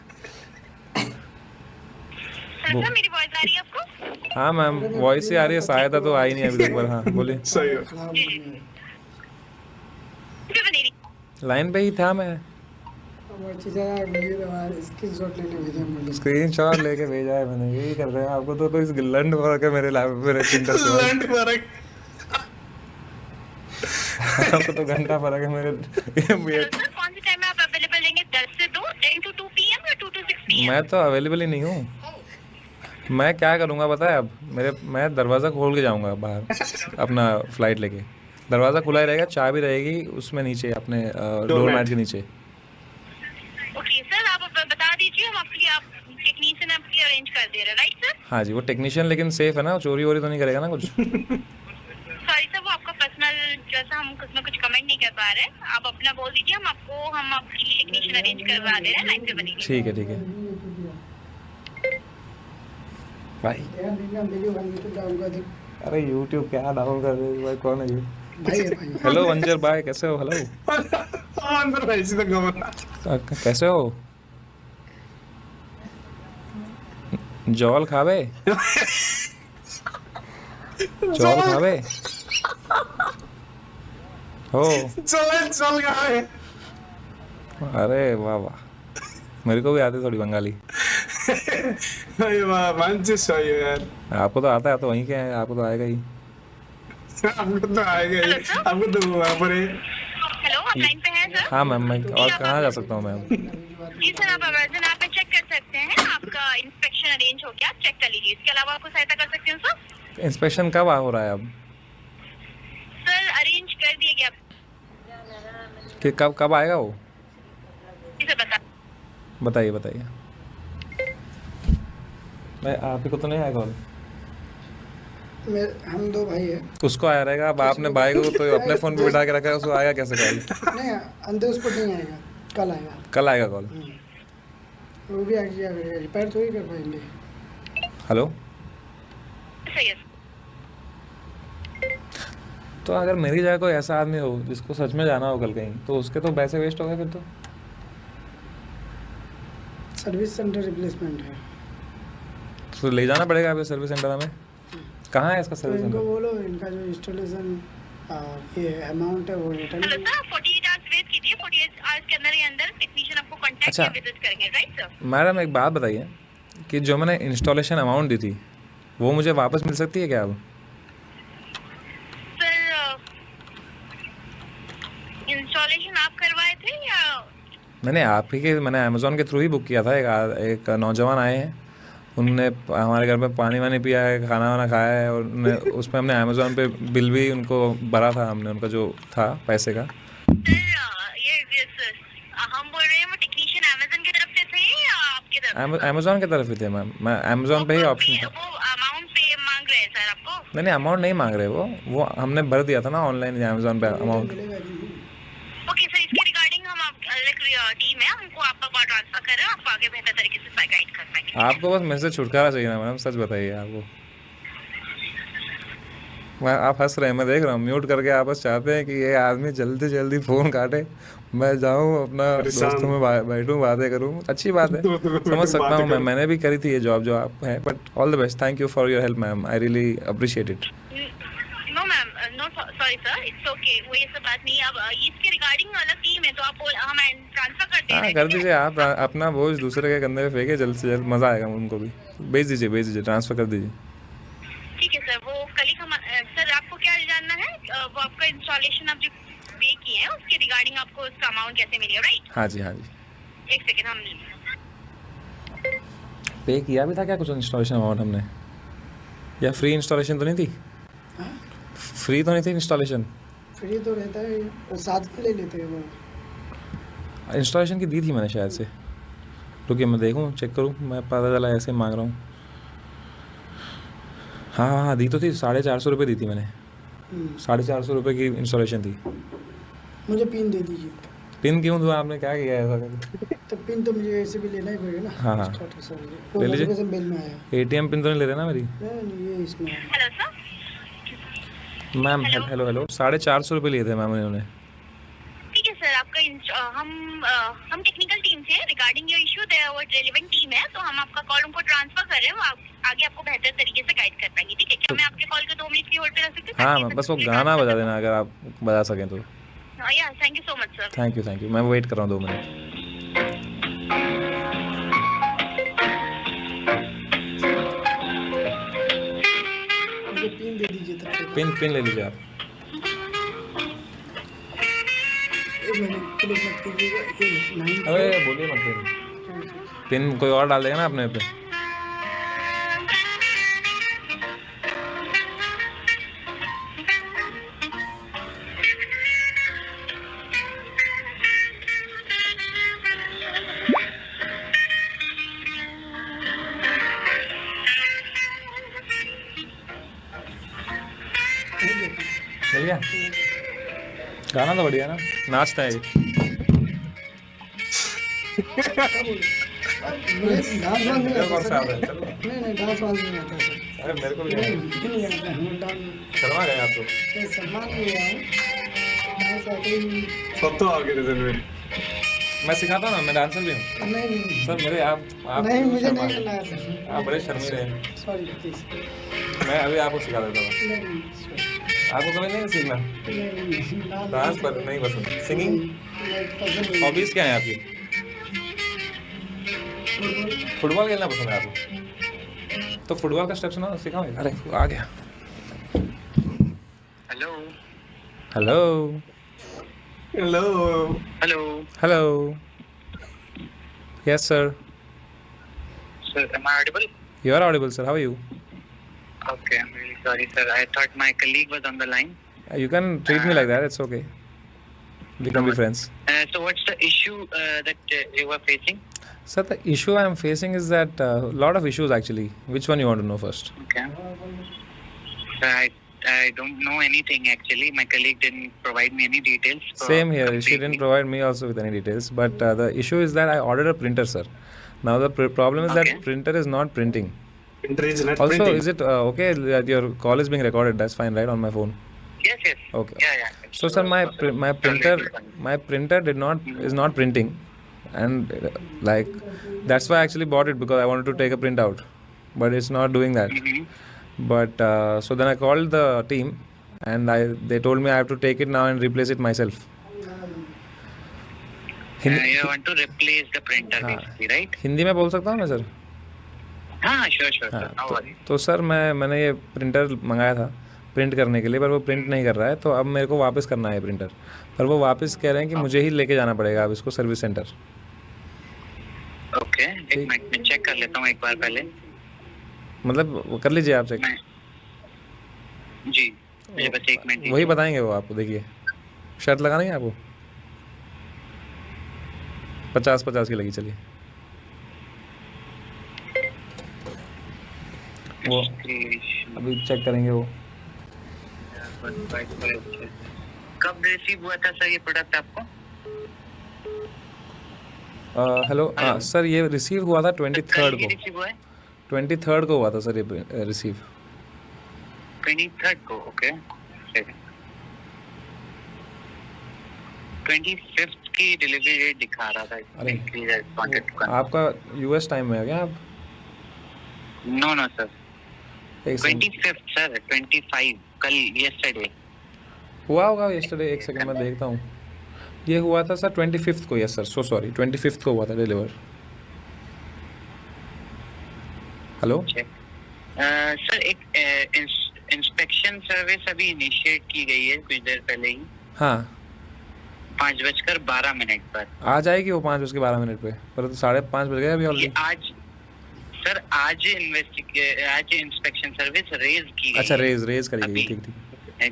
सर मेरी वॉइस आ रही है आपको? हाँ मैम, वॉइस ही आ रही है, सहायता तो आई नहीं अभी तक, पर हाँ बोलिए। सही हो। खराब जी नहीं है। पे बने रहिए। लाइन पे ही था मैं, वो चीज़ें वीडियो के बाद स्क्रीनशॉट लेने भेजे मुझे। स्क्रीनशॉट लेके भेजा है मैंने, यही कर रहे हैं आपको तो कोई लंड फर्क है मेरे मेरे प्रिंटर से। लंड फर्क। आपको तो घंटा फर्क है मेरे सर कौन से टाइम में आप अवेलेबल लेंगे? 10 से 2, 10 to 2 PM या 2 to 6 PM? मैं तो अवेलेबल ही नहीं हूँ। मैं क्या करूँगा पता है अब, मैं दरवाज़ा खोल के जाऊँगा बाहर अपना फ्लाइट लेके। दरवाज़ा खुला ही रहेगा, चाबी रहेगी उसमें नीचे अपने डोर मैट के नीचे। ओके सर, आप बता दीजिए, हम आप टेक्नीशियन आपकी अरेंज कर दे रहे हैं, राइट सर? हाँ जी, वो टेक्नीशियन लेकिन सेफ है ना, चोरी वोरी तो नहीं करेगा ना कुछ? सॉरी सर, वो आपका पर्सनल, जैसा हम उसमें कुछ कमेंट नहीं कर पा रहे हैं, आप अपना बोल दीजिए, हम आपके लिए टेक्नीशियन अरेंज करवा दे रहे हैं, लाइन पे बनिए। ठीक है ठीक है, भाई। यार वीडियो वीडियो बन यूट्यूब डाउनलोड कर दे। अरे यूट्यूब क्या डाउन कर रहे हो भाई, कौन है ये? भाई है भाई। हेलो अंजर भाई, कैसे हो? हेलो, अंदर भाई सीधा गमला। कैसे हो? जॉल खावे, जॉल खावे हो? चल गए। अरे वाह वाह, मेरे को भी आती थोड़ी बंगाली। अरे वाह, मानसी सही है यार। आपको तो आता है तो वहीं के हैं, आपको तो आएगा ही। आपको तो आएगा ही, आपको तो वहाँ पर है। हेलो, आप लाइन पे हैं सर? हाँ मैम, मैं और कहाँ जा सकता हूँ मैम? जी सर, आप अमेजन ऐप पे चेक कर सकते हैं, आपका इंस्पेक्शन अरेंज हो गया, आप चेक कर लीजिए। इसके अलावा आपको सहायता कर सकते हैं सर? इंस्पेक्शन कब हो रहा है अब? सर अरेंज कर दिया गया। कि कब आएगा वो? जी सर, बताइए बताइए। मैं आप ही को तो नहीं आएगा कॉल? हम दो भाई है। उसको आया रहेगा, अब आपने भाई को तो अपने फ़ोन पे बिठा के रखा है, उसको आएगा कैसे कॉल? नहीं अंदर उसको नहीं आएगा, कल आएगा। कल आएगा कॉल? वो भी आगे क्या करेगा, रिपेयर तो ही कर पाएंगे। हेलो, सही है। तो अगर मेरी जगह कोई ऐसा आदमी हो जिसको सच में जाना हो कल कहीं, तो उसके तो पैसे वेस्ट हो गए फिर तो। सर्विस सेंटर रिप्लेसमेंट है, तो ले जाना पड़ेगा अभी सर्विस सेंटर हमें। कहाँ है इसका तो सर्विस इनको सेंटर? बोलो इनका जो इंस्टॉलेशन ये अमाउंट है वो return. Hello sir, 48 hours wait कीजिए, 48 आवर्स के अंदर टेक्नीशियन आपको कांटेक्ट अच्छा। या विजिट करेंगे, राइट सर? मैडम एक बात बताइए कि जो मैंने इंस्टॉलेशन अमाउंट दी थी वो मुझे वापस मिल सकती है क्या अब? सर इंस्टॉलेशन आप करवाए थे या? मैंने अमेज़ॉन के थ्रू ही बुक किया था। एक नौजवान आए हैं, उनने हमारे घर में पानी वानी पिया है, खाना वाना खाया है, और उसमें हमने अमेज़ॉन पे बिल भी उनको भरा था, हमने उनका जो था पैसे का। सर हम बोल रहे हैं वो टेक्नीशियन अमेज़न की तरफ से थे या आपकी तरफ से? अमेज़ॉन की तरफ ही थे मैम, मैं अमेज़ॉन पे ही ऑप्शन था। वो अमाउंट पे मांग रहे हैं सर आपको? नहीं अमाउंट नहीं मांग रहे वो हमने भर दिया था ना ऑनलाइन अमेजोन पे अमाउंट। मिलेगा जी। ओके सर, इसके रिगार्डिंग हम टीम है, हमको आपका कॉल ट्रांसफर कर रहे हैं, आपको आगे बेहतर तरीके से गाइड कर पाएंगे। आपको बस मेरे से छुटकारा चाहिए ना मैडम, सच बताइए आपको। आप हंस रहे हैं, मैं देख रहा हूँ, म्यूट करके आप बस चाहते हैं कि ये आदमी जल्दी जल्दी फ़ोन काटे, मैं जाऊँ अपना दोस्तों में बैठूँ बातें करूँ। अच्छी बात है, समझ सकता हूँ मैं, मैंने भी करी थी ये जॉब जो आप है, but all the best, thank you for your help ma'am, I really appreciate it. No ma'am, no sorry sir, it's okay, वो ये सब बात नहीं। अब इसके रिगार्डिंग अलग टीम है, तो आप हम ट्रांसफर कर दे रहे हाँ हैं। कर दीजिए आप, अपना बोझ दूसरे के कंधे पे फेंके जल्द से जल्द, मज़ा आएगा उनको भी। भेज दीजिए ट्रांसफ़र कर दीजिए। ठीक है सर, वो कलीग हम सर आपको क्या जानना है, वो आपका इंस्टॉलेशन आप जो पे किए हैं उसके रिगार्डिंग आपको उसका अमाउंट कैसे मिलेगा, राइट? हाँ जी। एक सेकेंड, हम पे किया भी था क्या कुछ इंस्टॉलेशन अमाउंट हमने, या फ्री इंस्टॉलेशन तो नहीं थी? फ्री तो नहीं थी इंस्टॉलेशन? फ्री तो रहता है, और साथ में ले लेते हैं वो। इंस्टॉलेशन की दी थी मैंने शायद से, रुकिए मैं देखूँ, चेक करूँ, मैं पता चला ऐसे मांग रहा हूँ। हाँ दी तो थी, 450 रुपये दी थी मैंने, 450 रुपये की इंस्टॉलेशन थी। मुझे पिन दे दीजिए। पिन क्यों दूँ, आपने क्या किया है ऐसा? तो पिन तो मुझे ऐसे भी लेना ही पड़ेगा ना। हाँ। वो ले लीजिए। नोटिफिकेशन बिल में आया। ATM पिन तो नहीं ले रहे ना मेरी? नहीं, ये इसमें आया। Hello sir. मैम हेलो 450 रुपये लिए थे मैम उन्होंने। ठीक है सर, आपका हम टेक्निकल टीम से रिगार्डिंग योर इशू वो रेलेवेंट टीम है, तो हम आपका कॉल उनको ट्रांसफर कर रहे हैं, वो आगे आपको बेहतर तरीके से गाइड कर पाएंगे। ठीक है, क्या मैं आपके कॉल को 2 मिनट की होल्ड पे रख सकती हूँ? हाँ मैम, बस वो गाना बजा देना अगर आप बजा सकें तो। या thank you so much sir. Thank you, मैं वेट कर रहा हूँ 2 मिनट। मुझे पिन दे दीजिए तब तक। पिन ले लीजिए आप। एक मिनट, क्लिक मत कीजिएगा। ये 9 अरे बोलिए मत, पिन कोई और डाल देगा ना अपने पे। मिल गया? गाना तो बढ़िया ना, नाचता है ये। मुझे डांस वांस नहीं आता सर। चलो। नहीं, डांस वांस नहीं आता सर। अरे मेरे को भी नहीं आता है डांस। शर्मा गए आप तो। मैं सम्मान नहीं रहा हूँ। डांस आता ही नहीं। सब तो आगे रिजल्ट मैं सिखाता हूँ ना, मैं डांसर भी हूँ नहीं, सर। मेरे आप नहीं, मुझे शर्मा नहीं गए। करना है सर। आप बड़े शर्मीले हैं। Sorry please. मैं अभी आपको सिखा देता हूँ। नहीं, sorry। आपको कभी नहीं सीखना नहीं, डांस पर नहीं पसंद, सिंगिंग? पसंद नहीं। हॉबीज क्या है आपकी? फुटबॉल खेलना पसंद है आपको? तो फुटबॉल का स्टेप सुना, सिखाओ। अरे आ गया। Hello hello hello hello hello, yes sir, sir, am I audible? you are audible sir, how are you? Okay, I'm really sorry sir, I thought my colleague was on the line. You can treat me like that, it's okay, we can be friends. So what's the issue that you were facing? Sir, the issue I am facing is that lot of issues actually. Which one you want to know first? Okay. Sir, I don't know anything actually. My colleague didn't provide me any details. Same here, she completely. didn't provide me also with any details, but the issue is that I ordered a printer sir. Now the problem is Okay. that printer is not printing. Printer is not Also, printing. is it okay that your call is being recorded? That's fine, right, on my phone? Yes, yes. Okay. Yeah. So sir, my printer is not printing, and like that's why I actually bought it, because I wanted to take a print out, but it's not doing that. Mm-hmm. But so then I called the team, and they told me I have to take it now and replace it myself. You want to replace the printer basically, right? Hindi में बोल सकता हूँ मैं sir? हाँ, sure, sir. हाँ, No worries. तो sir मैंने ये प्रिंटर मंगाया था प्रिंट करने के लिए, पर वो प्रिंट नहीं कर रहा है, तो अब मेरे को वापस करना है प्रिंटर, पर वो वापस कह रहे हैं कि मुझे ही लेके जाना पड़ेगा अब इसको सर्विस सेंटर। Okay, एक मिनट में चेक कर लेता हूँ एक बार पहले। मतलब वो कर लीजिए आप चेक, जी, मुझे बस एक मिनट वही बताएंगे वो आपको। देखिए शर्त लगानी है आपको, 50-50 की लगी, चलिए वो दीजिए। अभी चेक करेंगे वो। कब रिसीव हुआ था सर ये प्रोडक्ट आपको? हेलो सर, ये रिसीव हुआ था 23rd को। रिसीव हुआ है 23rd को हुआ था सर ये रिसीव। 23rd को, ओके। 25th की डिलीवरी डेट दिखा रहा था। अरे आपका यूएस टाइम में है क्या आप? नो नो सर, एक सेकंड 25th सर, 25 कल, यस्टरडे। हुआ होगा यस्टरडे, एक सेकंड मैं देखता हूँ। ये हुआ था सर 25th को, yes sir, so sorry, 25th को हुआ था डिलीवर। हेलो सर एक इंस्पेक्शन सर्विस अभी इनिशिएट की गई है कुछ देर पहले ही, हाँ 5:12 पर। आ जाएगी वो 5:12 पे, पर तो 5:30 बज गए अभी ये ऑलरेडी। आज सर, आज इंस्पेक्शन सर्विस रेज की गई अच्छा, है रेज करी गई, अभी। ठीक ठीक।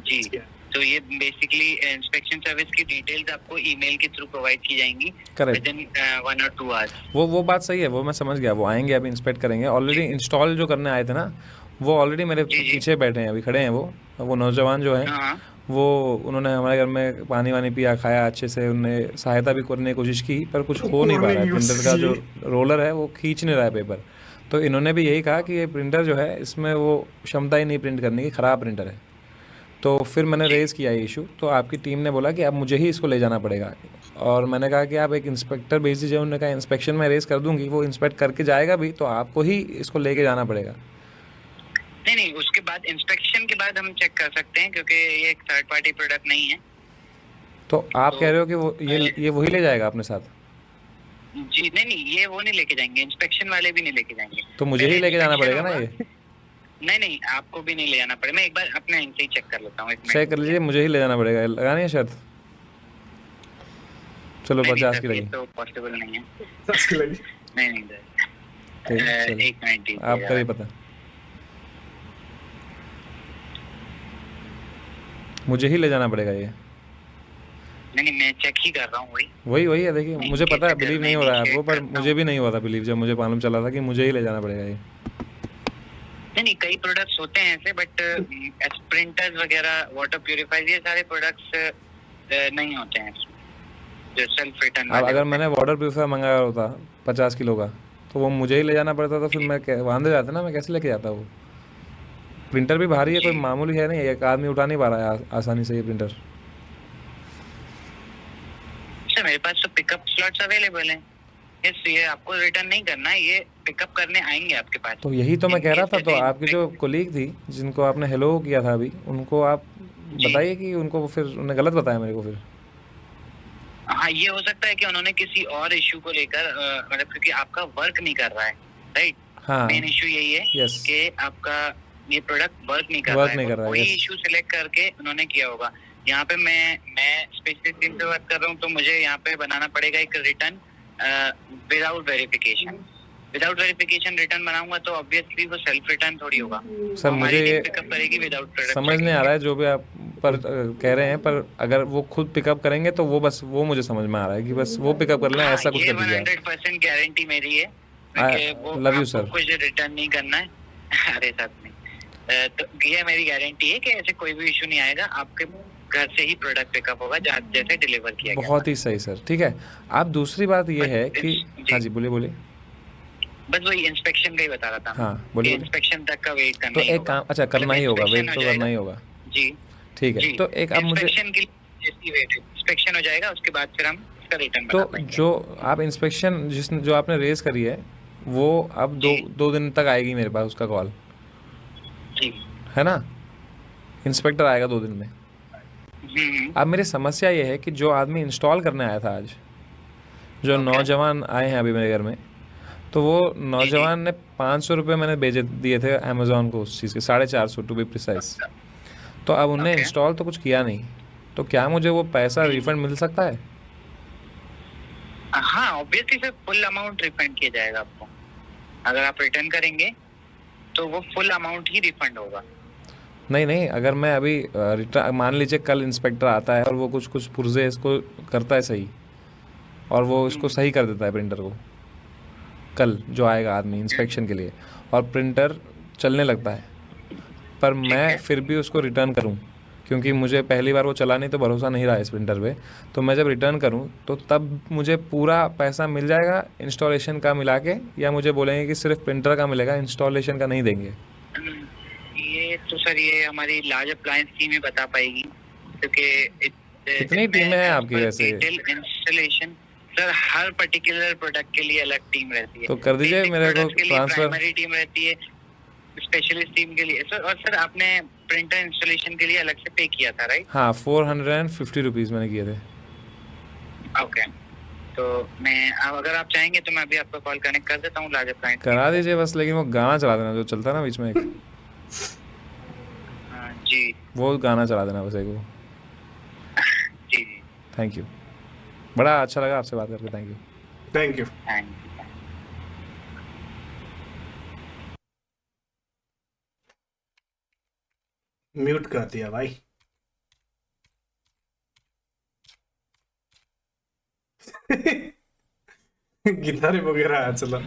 जी, तो ये बेसिकली इंस्पेक्शन सर्विस की डिटेल्स आपको ईमेल के थ्रू प्रोवाइड की जाएंगी Correct. Within 1 or 2 hours. वो बात सही है, वो मैं समझ गया। वो आएंगे अभी, इंस्पेक्ट करेंगे। ऑलरेडी इंस्टॉल जो करने आए थे ना, वो ऑलरेडी मेरे जी, जी। पीछे बैठे हैं, अभी खड़े हैं वो नौजवान जो है। हाँ वो उन्होंने हमारे घर में पानी वानी पिया, खाया अच्छे से, उन्होंने सहायता भी करने की कोशिश की, पर कुछ हो नहीं पा रहा है। प्रिंटर का जो रोलर है वो खींच नहीं रहा है पेपर। तो इन्होंने भी यही कहा कि ये प्रिंटर जो है, इसमें वो क्षमता ही नहीं प्रिंट करने की, ख़राब प्रिंटर है। तो फिर मैंने रेज़ किया ये इशू, तो आपकी टीम ने बोला कि अब मुझे ही इसको ले जाना पड़ेगा। और मैंने कहा कि आप एक इंस्पेक्टर भेज दीजिए। उन्होंने कहा इंस्पेक्शन में रेज़ कर दूंगी, वो इंस्पेक्ट करके जाएगा भी, तो आपको ही इसको लेके जाना पड़ेगा। नहीं, उसके बाद इंस्पेक्शन के बाद हम चेक कर सकते हैं, क्योंकि ये एक थर्ड पार्टी प्रोडक्ट नहीं है। तो आप कह रहे हो कि वो ये वही ले जाएगा अपने साथ? जी नहीं, ये वो नहीं लेके जाएंगे, इंस्पेक्शन वाले भी नहीं लेके जाएंगे। तो मुझे ही लेके जाना पड़ेगा ना ये? नहीं, आपको भी नहीं ले जाना पड़ेगा। मैं एक बार अपने एंड से ही चेक कर लेता हूँ। चेक कर लीजिए, मुझे ही ले जाना पड़ेगा। लगानी है शर्त? चलो 50 की लगी। तो पॉसिबल नहीं है। 10 की लगी। नहीं ठीक, चलो। एक मिनट दीजिए आपका भी पता, मुझे ही ले जाना पड़ेगा ये। नहीं, मैं चेक ही कर रहा हूँ वही है। देखिए, मुझे पता है, बिलीव नहीं हो रहा है आपको, पर करता मुझे भी नहीं हुआ था बिलीव जब मुझे मालूम चला था कि मुझे ही ले जाना पड़ेगा ये। नहीं, कई प्रोडक्ट्स होते हैं ऐसे, बट प्रिंटर्स वगैरह, वाटर प्यूरिफायर, ये सारे प्रोडक्ट्स नहीं होते हैं जो सेल्फ रिटर्न अब अगर मैंने वाटर प्यूरिफायर मंगाया होता 50 किलो का, तो वो मुझे ही ले जाना पड़ता, तो फिर मैं वांदे जाता ना, मैं कैसे लेके जाता वो? प्रिंटर भी भारी है, कोई मामूली है नहीं, एक आदमी उठा नहीं पा रहा है आसानी से ये प्रिंटर। सर, मेरे पास तो पिकअप स्लॉट्स अवेलेबल हैं। ये आपको रिटर्न नहीं करना है, ये पिकअप करने आएंगे आपके पास। तो यही तो मैं कह रहा था। तो आपकी जो कोलीग थी, जिनको आपने हेलो किया था अभी, उनको आप बताइए कि उनको फिर उन्होंने गलत बताया मेरे को फिर। हाँ, ये हो सकता है कि उन्होंने किसी और इशू को लेकर, मतलब क्योंकि आपका वर्क नहीं कर रहा है, राइट? हाँ, मेन इशू यही है Yes. कि आपका ये प्रोडक्ट वर्क नहीं कर Work रहा नहीं है। कर रहा है, कोई yes. इशू सिलेक्ट करके उन्होंने किया होगा। यहाँ पे मैं स्पेसिफिक टीम से बात कर रहा हूँ, तो मुझे यहाँ पे बनाना पड़ेगा एक return without verification. Without verification return बनाऊंगा तो ऑब्वियसली वो सेल्फ रिटर्न थोड़ी होगा। सर मुझे ये पिकअप करेगी विदाउट समझ नहीं आ रहा है जो भी आप पर कह रहे हैं, पर अगर वो खुद पिकअप करेंगे तो वो मुझे समझ में आ रहा है कि बस वो पिकअप कर लें, ऐसा कुछ कर दीजिए। 100% गारंटी मेरी है। Love you sir. कुछ रिटर्न नहीं करना है। अरे साथ में तो ये मेरी गारंटी है कि ऐसे कोई भी इशू नहीं आएगा, आपके घर से ही प्रोडक्ट पिकअप होगा जैसे डिलीवर किया गया। बहुत ही सही सर, ठीक है। आप दूसरी बात ये है कि हाँ जी, बोलिए। बस वही इंस्पेक्शन का ही बता रहा था। हाँ, बोलिए। इंस्पेक्शन तक का वेट करना तो ही एक होगा। काम, अच्छा करना ही होगा, वेट तो करना ही होगा। जी ठीक है, तो एक आप मुझे इंस्पेक्शन के लिए वेट, इंस्पेक्शन हो जाएगा, उसके बाद फिर हम इसका रिटर्न बना तो पाएंगे। जो आप इंस्पेक्शन जो आपने रेज करी है, वो अब दो दिन तक आएगी मेरे पास उसका कॉल, जी है ना? इंस्पेक्टर आएगा 2 दिन में। अब मेरी समस्या ये है कि जो आदमी इंस्टॉल करने आया था आज, जो नौजवान आए हैं अभी मेरे घर में, तो वो नौजवान ने 500 रुपये मैंने भेजे दिए थे अमेज़ॉन को उस चीज़ के, 450 टू बी प्रिसाइज। तो अब उनने इंस्टॉल तो कुछ किया नहीं, तो क्या मुझे वो पैसा रिफंड मिल सकता है? हाँ, obviously sir full amount refund किया जाएगा आपको। अगर आप रिटर्न करेंगे तो वो फुल अमाउंट ही रिफंड होगा। नहीं, अगर मैं अभी रिटर्न, मान लीजिए कल इंस्पेक्टर आता है और वो कुछ पुर्जे इसको करता है सही, और वो इसको सही कर देता है प्रिंटर को, कल जो आएगा आदमी इंस्पेक्शन के लिए, और प्रिंटर चलने लगता है, पर मैं फिर भी उसको रिटर्न करूं, क्योंकि मुझे पहली बार वो चला नहीं तो भरोसा नहीं रहा इस प्रिंटर पे। तो मैं जब रिटर्न करूँ तो तब मुझे पूरा पैसा मिल जाएगा इंस्टॉलेशन का मिला के, या मुझे बोलेंगे कि सिर्फ प्रिंटर का मिलेगा, इंस्टॉलेशन का नहीं देंगे? ये तो सर ये हमारी लार्ज अप्लायंस टीम ही बता पाएगी, क्योंकि कितनी टीमें हैं आपकी वैसे? इंस्टॉलेशन सर हर पर्टिकुलर प्रोडक्ट के लिए अलग टीम रहती है। तो कर दीजिए मेरे को ट्रांसफर। प्राइमरी टीम रहती है, स्पेशलिस्ट टीम के लिए सर। और सर आपने प्रिंटर इंस्टॉलेशन के लिए अलग से पे किया था राइट? हाँ, 450 रुपीज़ मैंने किए थे। ओके, तो मैं अगर आप चाहेंगे तो मैं अभी आपका कॉल कनेक्ट कर देता हूँ लार्ज अप्लायंस। करा दीजिए बस, लेकिन वो गाना चला देना जो चलता है ना बीच में एक, जी वो गाना चला देना बस एक वो। जी जी, थैंक यू, बड़ा अच्छा लगा आपसे बात करके, thank you. Thank you. Thank you. Mute कर दिया भाई। गिटार वगैरह है, चलो।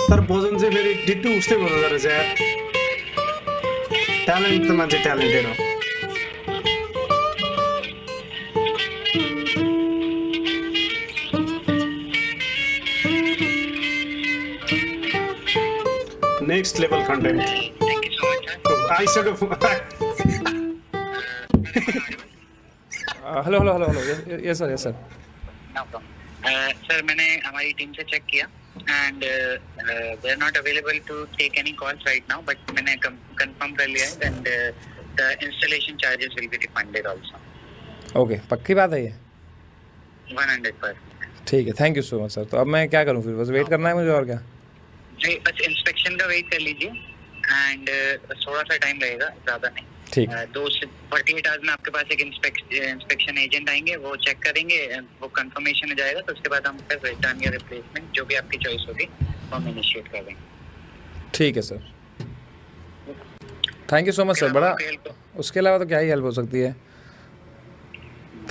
तर भोजन चाहिँ फेरि डिट्टु उस्तै बजाउँदो रहेछ यार। ट्यालेन्ट त मान्छे ट्यालेन्टेड हो। Next level content thank you so much sir. आइसक्यो। Hello hello hello hello, yes sir, yes sir. No problem. Sir मैंने हमारी टीम से चेक किया and they are not available to take any calls right now, but मैंने confirm कर लिया है and the installation charges will be refunded also. Okay, पक्की बात है ये? 100%। ठीक है, thank you so much sir. तो अब मैं क्या करूँ फिर, बस वेट करना है मुझे और क्या? जी बस इंस्पेक्शन का वेट कर लीजिए एंड थोड़ा सा टाइम लगेगा, ज़्यादा नहीं। ठीक। 2 से 48 आवर्स में आपके पास एक इंस्पेक्शन एजेंट आएंगे, वो चेक करेंगे, वो कंफर्मेशन हो जाएगा तो उसके बाद हम फिर रिटर्न या रिप्लेसमेंट जो भी आपकी चॉइस होगी वो हम इनिशिएट कर देंगे। ठीक है sir, thank you so much sir. बड़ा, उसके अलावा तो क्या ही हेल्प हो सकती है।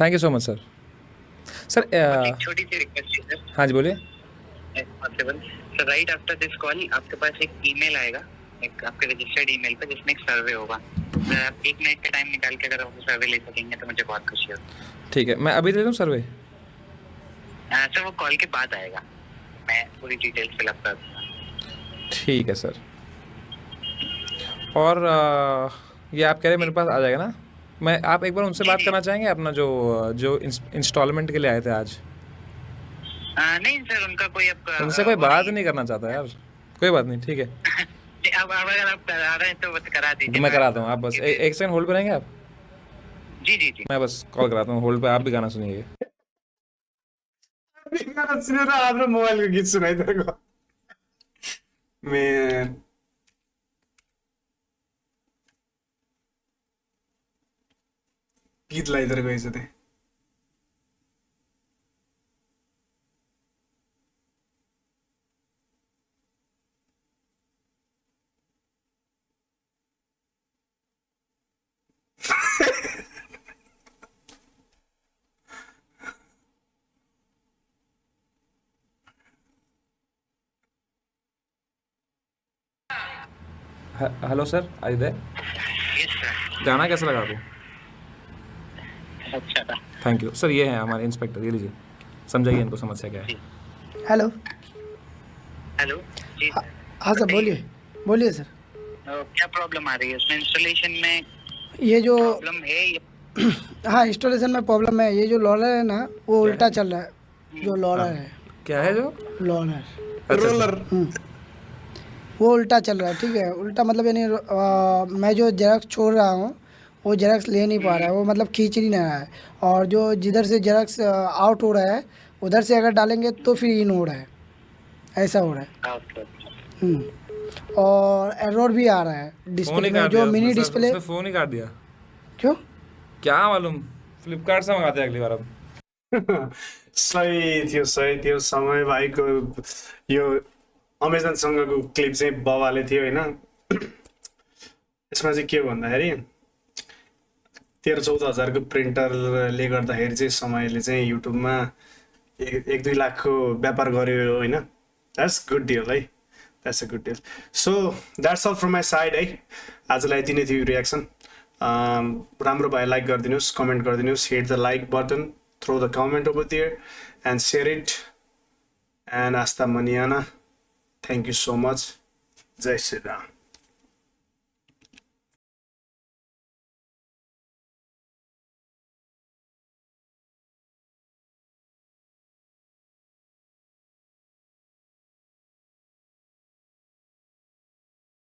Thank you so much sir. Sir एक छोटी सी रिक्वेस्ट है सर। हाँ जी बोलिए। Possible sir, right after this call आपके पास एक ईमेल आएगा, एक आपके रजिस्टर्ड ईमेल पे, जिसमें एक सर्वे होगा। सर आप 1 मिनट का टाइम निकाल के अगर आप सर्वे ले सकेंगे तो मुझे बहुत खुशी होगी। ठीक है, मैं अभी दे दूँ सर्वे? सर वो कॉल के बाद आएगा, मैं पूरी डिटेल्स फिलअप कर दूँगा। ठीक है सर। और ये आप कह रहे मेरे पास आ जाएगा ना? मैं, आप एक बार उनसे बात करना चाहेंगे अपना जो इंस्टॉलमेंट के लिए आए थे आज? नहीं सर, उनका कोई अब उनसे कोई बात नहीं करना चाहता यार। कोई बात नहीं, ठीक है। अब अगर आप करा रहे हैं तो बस करा तो दीजिए। मैं कराता हूँ, आप बस एक सेकंड होल्ड पे रहेंगे आप? जी जी जी। मैं बस कॉल कराता हूँ, होल्ड पे। आप भी गाना सुनिए। गाना सुनेर आफ्नो मोबाइलको गीत सुनाइदिएको। मैं गीत लगाइदिएको रहेछ त्यहाँ। Hello sir, are you there? Yes sir. गाना कैसा लगा आपको? अच्छा था। Thank you sir. ये है हमारे इंस्पेक्टर, ये लीजिए, समझाइए इनको समस्या क्या है। हेलो। हेलो जी सर। हाँ सर, बोलिए बोलिए सर। क्या प्रॉब्लम आ रही है उसमें इंस्टॉलेशन में? ये जो प्रॉब्लम है ये? हाँ, इंस्टॉलेशन में प्रॉब्लम है। ये जो लॉलर है ना, वो उल्टा चल रहा है। जो लॉलर है, क्या है जो लॉलर, रोलर वो उल्टा चल रहा है। ठीक है, उल्टा मतलब यानी मैं जो जेरॉक्स छोड़ रहा हूँ वो जेरॉक्स ले नहीं पा रहा है, वो मतलब खींच नहीं रहा है। और जो जिधर से जेरॉक्स आउट हो रहा है उधर से अगर डालेंगे तो फिर इन हो रहा है, ऐसा हो रहा है। ओके। और एरर भी आ रहा है फोन डिस्प्ले ही में, काट जो दिया मिनी उसने, डिस्प्ले। उसने फोन ही काट दिया। क्यों? क्या मालूम, फ्लिपकार्ट से मंगाते हैं अगली बार अब। सही थियो समय भाइको यो अमेजनसँगको क्लिप चाहिँ बवाले थियो होइन। यसमा चाहिँ के भन्दाखेरि 13-14 हजारको प्रिन्टरले गर्दाखेरि चाहिँ समयले चाहिँ युट्युबमा 1-2 लाखको व्यापार गर्यो होइन। द्याट्स गुड डिल है, that's a good deal. So that's all from my side है। आजलाई यति नै थियो रियाक्सन। राम्रो भए लाइक गरिदिनुहोस्, कमेन्ट गरिदिनुहोस्, hit the like button, throw the comment over there and share it and आस्था मनियाना। Thank you so much. जय श्री राम।